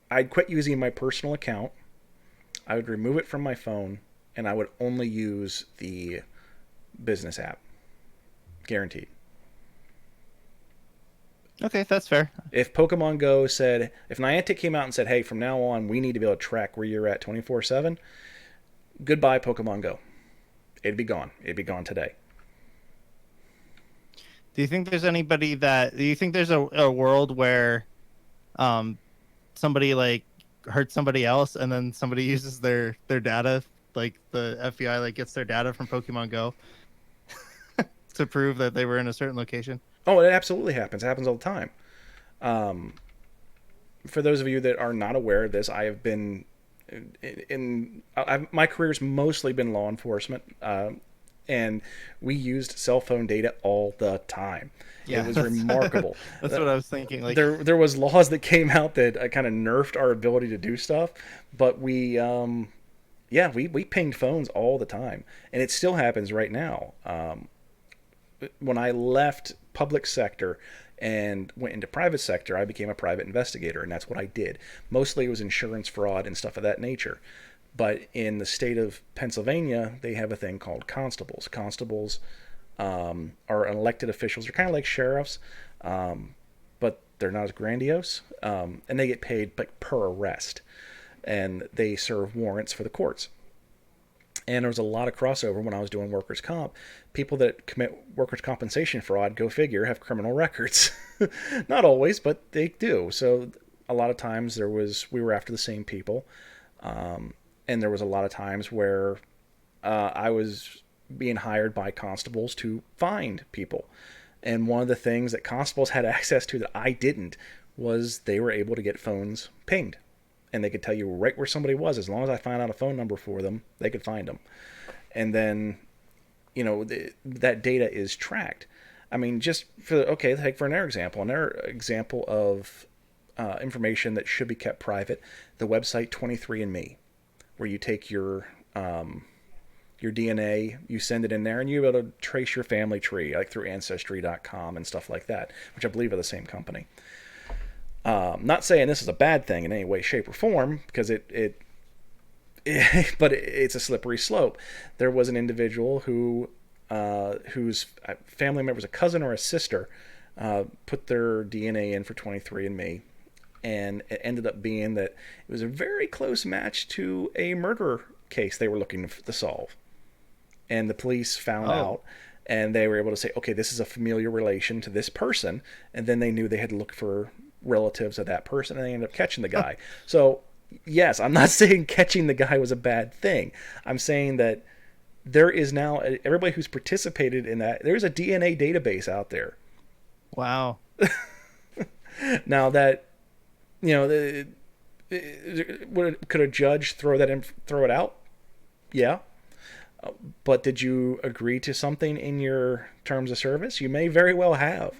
I'd quit using my personal account. I would remove it from my phone, and I would only use the business app. Guaranteed. Okay, that's fair. If Pokemon Go if Niantic came out and said, hey, from now on, we need to be able to track where you're at 24/7, goodbye, Pokemon Go. It'd be gone. It'd be gone today. Do you think there's a world where somebody like hurts somebody else and then somebody uses their data, like the FBI gets their data from Pokemon Go to prove that they were in a certain location? Oh, it absolutely happens. It happens all the time. For those of you that are not aware of this, I have been my career's mostly been law enforcement. and we used cell phone data all the time. Yeah, It was remarkable. That's what I was thinking. Like, There was laws that came out that kind of nerfed our ability to do stuff, but we pinged phones all the time, and it still happens right now. When I left public sector and went into private sector, I became a private investigator, and that's what I did. Mostly it was insurance fraud and stuff of that nature. But in the state of Pennsylvania, they have a thing called constables. Constables are elected officials. They're kind of like sheriffs, but they're not as grandiose, and they get paid like per arrest, and they serve warrants for the courts. And there was a lot of crossover when I was doing workers' comp. People that commit workers' compensation fraud, go figure, have criminal records. Not always, but they do. So a lot of times we were after the same people. And there was a lot of times where I was being hired by constables to find people. And one of the things that constables had access to that I didn't was they were able to get phones pinged. And they could tell you right where somebody was. As long as I found out a phone number for them, they could find them. And then, that data is tracked. I mean, take for another example of information that should be kept private, the website 23andMe, where you take your DNA, you send it in there, and you're able to trace your family tree, like through Ancestry.com and stuff like that, which I believe are the same company. Not saying this is a bad thing in any way, shape, or form, because but it's a slippery slope. There was an individual whose family member was a cousin or a sister, put their DNA in for 23andMe, and it ended up being that it was a very close match to a murder case they were looking to solve. And the police found out, and they were able to say, okay, this is a familiar relation to this person, and then they knew they had to look for relatives of that person, and they ended up catching the guy. So yes, I'm not saying catching the guy was a bad thing. I'm saying that there is now, everybody who's participated in that, there's a DNA database out there. wow. Now that, could a judge throw it out? Yeah. But did you agree to something in your terms of service? You may very well have.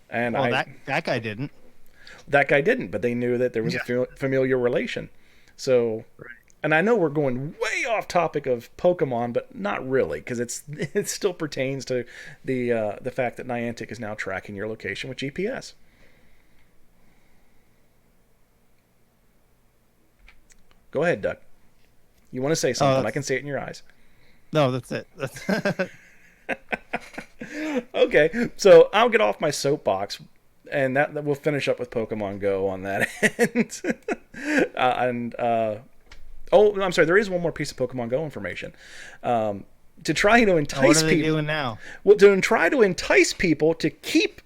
And that guy didn't. That guy didn't, but they knew that there was a familiar relation. So, and I know we're going way off topic of Pokemon, but not really, because it still pertains to the fact that Niantic is now tracking your location with GPS. Go ahead, Doug. You want to say something? I can see it in your eyes. No, that's it. Okay, so I'll get off my soapbox, and that we'll finish up with Pokemon Go on that end. I'm sorry. There is one more piece of Pokemon Go information. To try to entice what are they people doing now? Well, to try to entice people to keep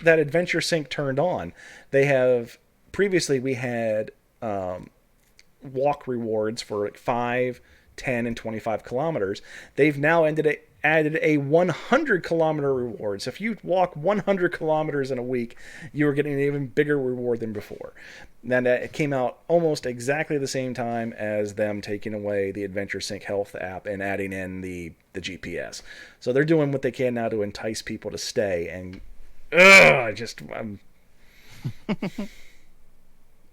that Adventure Sync turned on, they have previously we had walk rewards for like 5, 10, and 25 kilometers. They've now added a 100-kilometer reward. So if you walk 100 kilometers in a week, you are getting an even bigger reward than before. And it came out almost exactly the same time as them taking away the Adventure Sync Health app and adding in the GPS. So they're doing what they can now to entice people to stay. And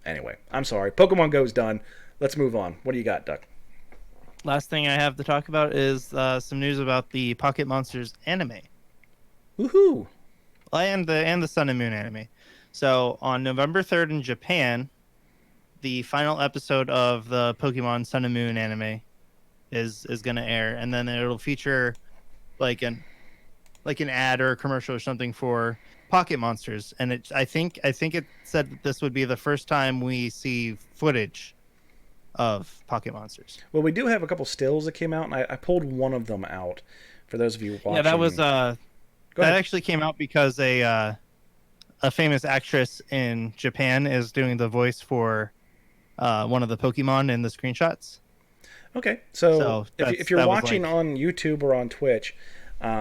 anyway, I'm sorry. Pokemon Go's done. Let's move on. What do you got, Duck? Last thing I have to talk about is some news about the Pocket Monsters anime. Woohoo! And the Sun and Moon anime. So on November 3rd in Japan, the final episode of the Pokemon Sun and Moon anime is going to air, and then it'll feature like an ad or a commercial or something for Pocket Monsters. And I think it said that this would be the first time we see footage of Pocket Monsters. Well, we do have a couple stills that came out, and I pulled one of them out for those of you watching. Yeah, that was that actually came out because a famous actress in Japan is doing the voice for one of the Pokemon in the screenshots. Okay, so if you're watching on YouTube or on Twitch,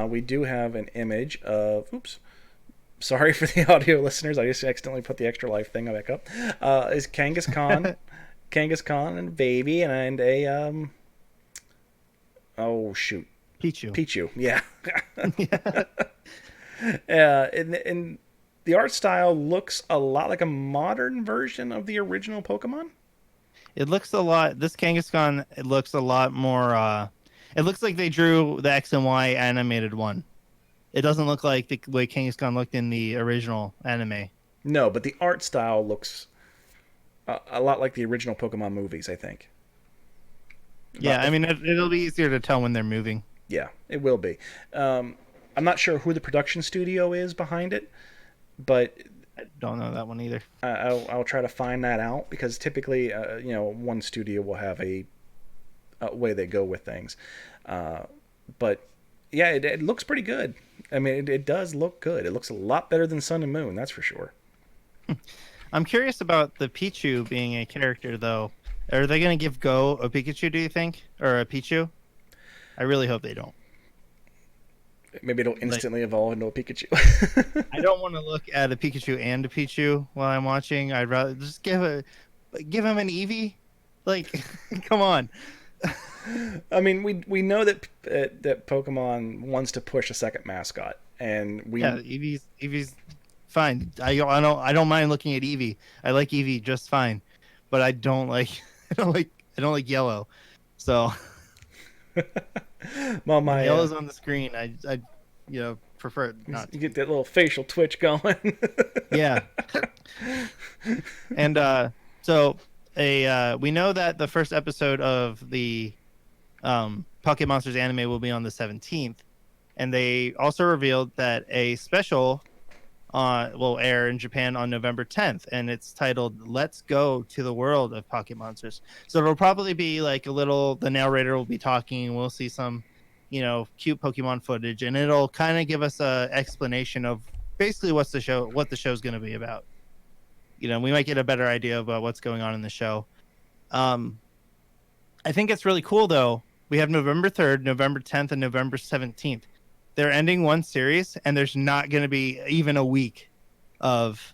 we do have an image of. Oops. Sorry for the audio listeners. I just accidentally put the Extra Life thing back up. Is Kangaskhan. Kangaskhan and a baby and a oh shoot, Pichu. Pichu, yeah. And the art style looks a lot like a modern version of the original Pokemon. It looks a lot. This Kangaskhan, it looks a lot more. It looks like they drew the X and Y animated one. It doesn't look like the way Kangaskhan looked in the original anime. No, but the art style looks a lot like the original Pokemon movies, I think. Yeah, I mean, it'll be easier to tell when they're moving. Yeah, it will be. I'm not sure who the production studio is behind it, but I don't know that one either. I'll try to find that out because typically, one studio will have a way they go with things. But yeah, it looks pretty good. I mean, it does look good. It looks a lot better than Sun and Moon, that's for sure. I'm curious about the Pichu being a character, though. Are they going to give Go a Pikachu, do you think? Or a Pichu? I really hope they don't. Maybe it'll instantly evolve into a Pikachu. I don't want to look at a Pikachu and a Pichu while I'm watching. I'd rather just give him an Eevee. Like, come on. I mean, we know that Pokemon wants to push a second mascot, and Eevee's fine. I don't mind looking at Eevee. I like Eevee just fine, but I don't like yellow. So well, my yellow's on the screen. I prefer it not. You get that little facial twitch going. Yeah. And we know that the first episode of the Pocket Monsters anime will be on the 17th, and they also revealed that a special will air in Japan on November 10th, and it's titled "Let's Go to the World of Pocket Monsters." So it'll probably be like the narrator will be talking, and we'll see some, cute Pokemon footage, and it'll kind of give us a explanation of basically what the show's going to be about. We might get a better idea about what's going on in the show. I think it's really cool, though. We have November 3rd, November 10th, and November 17th. They're ending one series, and there's not going to be even a week of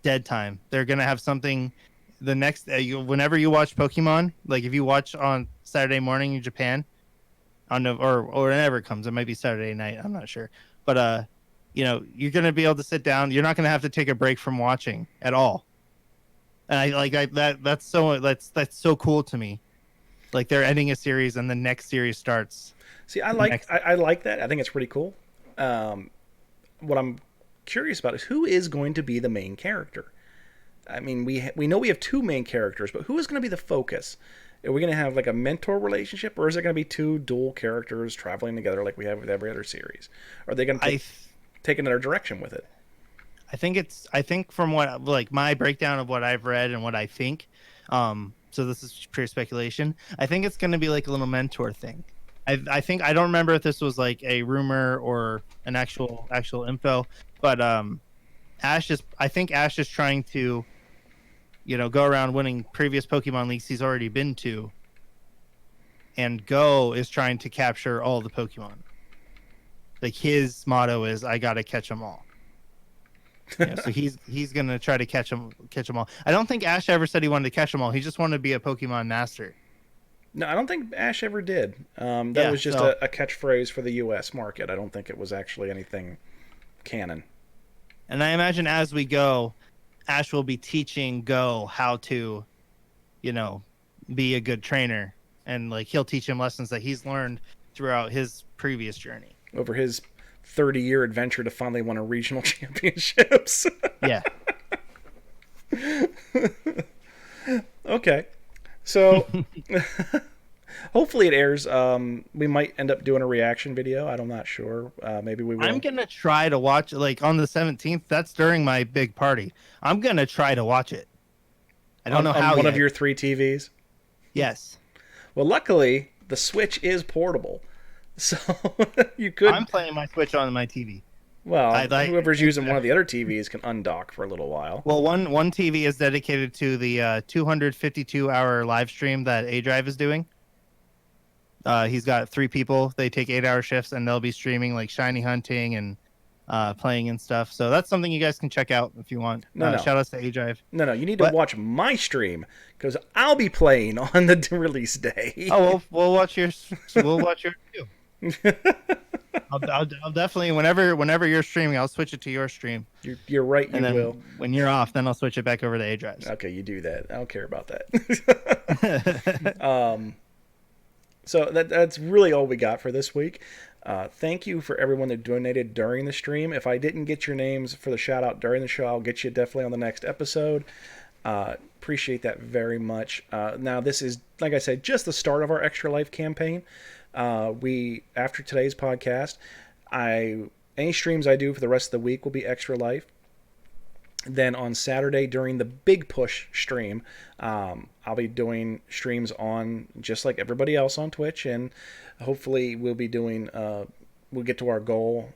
dead time. They're going to have something the next whenever you watch Pokemon, like if you watch on Saturday morning in Japan, or whenever it comes, it might be Saturday night. I'm not sure, but you're going to be able to sit down. You're not going to have to take a break from watching at all. And that's so cool to me. Like they're ending a series and the next series starts. See, I like that. I think it's pretty cool. What I'm curious about is who is going to be the main character. I mean, we know we have two main characters, but who is going to be the focus? Are we going to have like a mentor relationship, or is it going to be two dual characters traveling together like we have with every other series? Are they going to take another direction with it? I think from what like my breakdown of what I've read and what I think, so this is pure speculation. I think it's going to be like a little mentor thing. I think I don't remember if this was like a rumor or an actual info, but Ash is trying to, go around winning previous Pokemon leagues he's already been to, and Go is trying to capture all the Pokemon. Like his motto is, "I gotta catch them all." So he's gonna try to catch them all. I don't think Ash ever said he wanted to catch them all. He just wanted to be a Pokemon master. No, I don't think Ash ever did. That was just a catchphrase for the U.S. market. I don't think it was actually anything canon. And I imagine as we go, Ash will be teaching Go how to, be a good trainer. And like he'll teach him lessons that he's learned throughout his previous journey. Over his 30-year adventure to finally win a regional championships. Yeah. Okay. So hopefully it airs. We might end up doing a reaction video. I'm not sure. Maybe we will. I'm going to try to watch like on the 17th. That's during my big party. I'm going to try to watch it. I don't know how on one yet. of your 3 TVs? Yes. Well, luckily the Switch is portable. So you could. I'm playing my Switch on my TV. Well, whoever's using one of the other TVs can undock for a little while. Well, one TV is dedicated to the 252-hour live stream that A Drive is doing. He's got 3 people. They take 8-hour shifts, and they'll be streaming like shiny hunting and playing and stuff. So that's something you guys can check out if you want. No. Shout outs to A Drive. No, you need to watch my stream because I'll be playing on the release day. Oh, we'll watch yours. We'll watch yours too. I'll definitely whenever you're streaming, I'll switch it to your stream. You're right. You And then will. when you're off, then I'll switch it back over to A drives. Okay, you do that. I don't care about that. So that's really all we got for this week. Thank you for everyone that donated during the stream. If I didn't get your names for the shout out during the show, I'll get you definitely on the next episode. Appreciate that very much. Now, this is, like I said, just the start of our Extra Life campaign. After today's podcast, any streams I do for the rest of the week will be Extra Life. Then on Saturday during the Big Push stream, I'll be doing streams on just like everybody else on Twitch, and hopefully we'll get to our goal.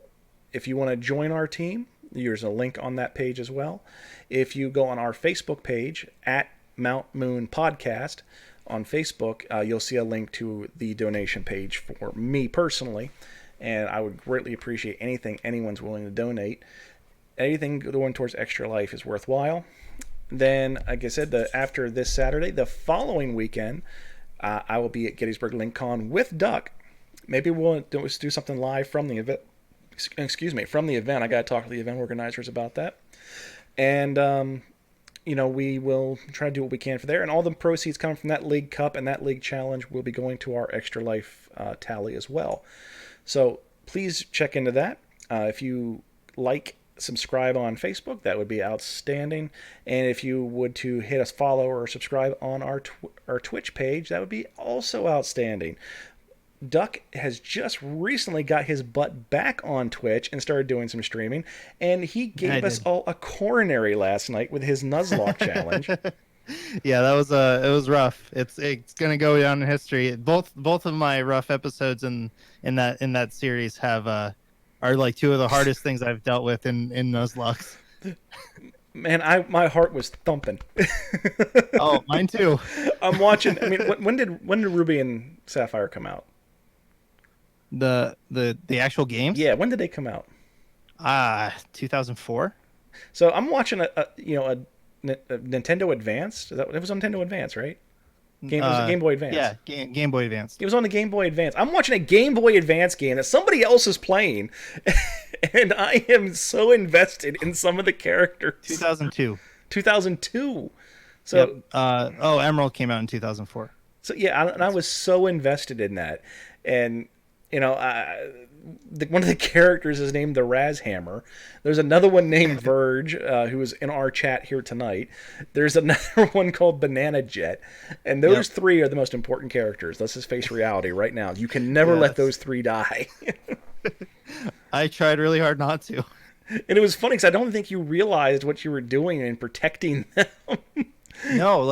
If you want to join our team, there's a link on that page as well. If you go on our Facebook page at Mount Moon Podcast on Facebook, you'll see a link to the donation page for me personally, and I would greatly appreciate anything anyone's willing to donate. Anything going towards Extra Life is worthwhile. Then, like I said, after this Saturday, the following weekend, I will be at Gettysburg LinkCon with Duck. Maybe we'll do something live from the event. From the event. I got to talk to the event organizers about that. And, we will try to do what we can for there. And all the proceeds coming from that League Cup and that League Challenge will be going to our Extra Life tally as well. So please check into that. If you subscribe on Facebook, that would be outstanding. And if you would to hit us follow or subscribe on our Twitch page, that would be also outstanding. Duck has just recently got his butt back on Twitch and started doing some streaming, and he gave us all a coronary last night with his Nuzlocke challenge. Yeah, it was rough. It's gonna go down in history. Both of my rough episodes in that series are like two of the hardest things I've dealt with in Nuzlocke. Man, my heart was thumping. Oh, mine too. I'm watching. I mean, when did Ruby and Sapphire come out? The actual games? Yeah, when did they come out? 2004. So I'm watching a Nintendo Advance. It was on Nintendo Advance, right? It was a Game Boy Advance. Yeah, Game Boy Advance. It was on the Game Boy Advance. I'm watching a Game Boy Advance game that somebody else is playing, and I am so invested in some of the characters. 2002. 2002. So, yep. Emerald came out in 2004. So yeah, and I was so invested in that, and one of the characters is named the Razhammer. There's another one named Verge, who is in our chat here tonight. There's another one called Banana Jet, and those three are the most important characters. Let's just face reality right now. You can never let those three die. I tried really hard not to. And it was funny because I don't think you realized what you were doing in protecting them. No,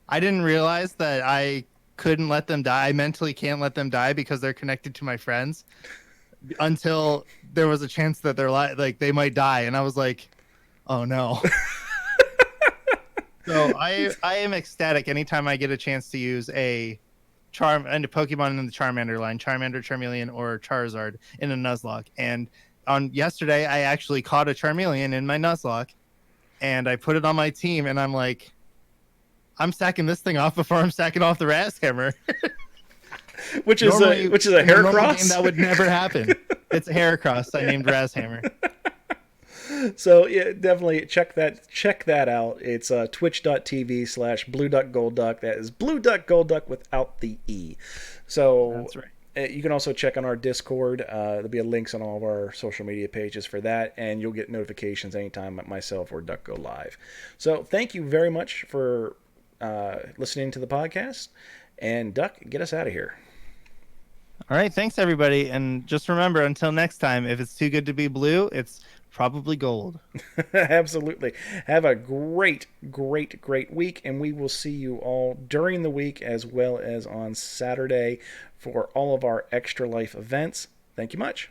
I didn't realize that I couldn't let them die. I mentally can't let them die because they're connected to my friends until there was a chance that they might die. And I was like, oh no. So I am ecstatic anytime I get a chance to use a Pokemon in the Charmander line, Charmander, Charmeleon, or Charizard in a Nuzlocke. And on yesterday, I actually caught a Charmeleon in my Nuzlocke and I put it on my team and I'm like, I'm sacking this thing off before I'm sacking off the Razhammer. which is a Heracross. That would never happen. It's a Heracross. I named Razhammer. So yeah, definitely check that out. It's twitch.tv/BlueDuckGoldDuck. That is Blue Duck Gold Duck without the E. So that's right. You can also check on our Discord. There'll be links on all of our social media pages for that, and you'll get notifications anytime myself or Duck go live. So thank you very much for listening to the podcast, and Duck, get us out of here. All right, thanks everybody, and just remember, until next time, if it's too good to be blue, it's probably gold. Absolutely. Have a great week, and we will see you all during the week as well as on Saturday for all of our Extra Life events. Thank you much.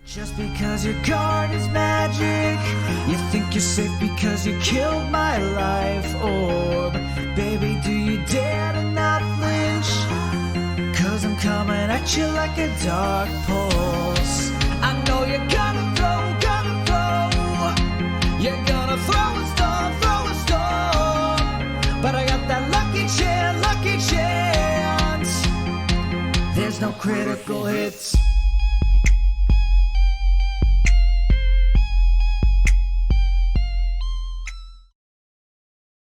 Just because your card is magic, you think you're safe because you killed my life orb. Baby, do you dare to not flinch? 'Cause I'm coming at you like a dark pulse. I know you're gonna throw. You're gonna throw a storm. But I got that lucky chance. There's no critical hits.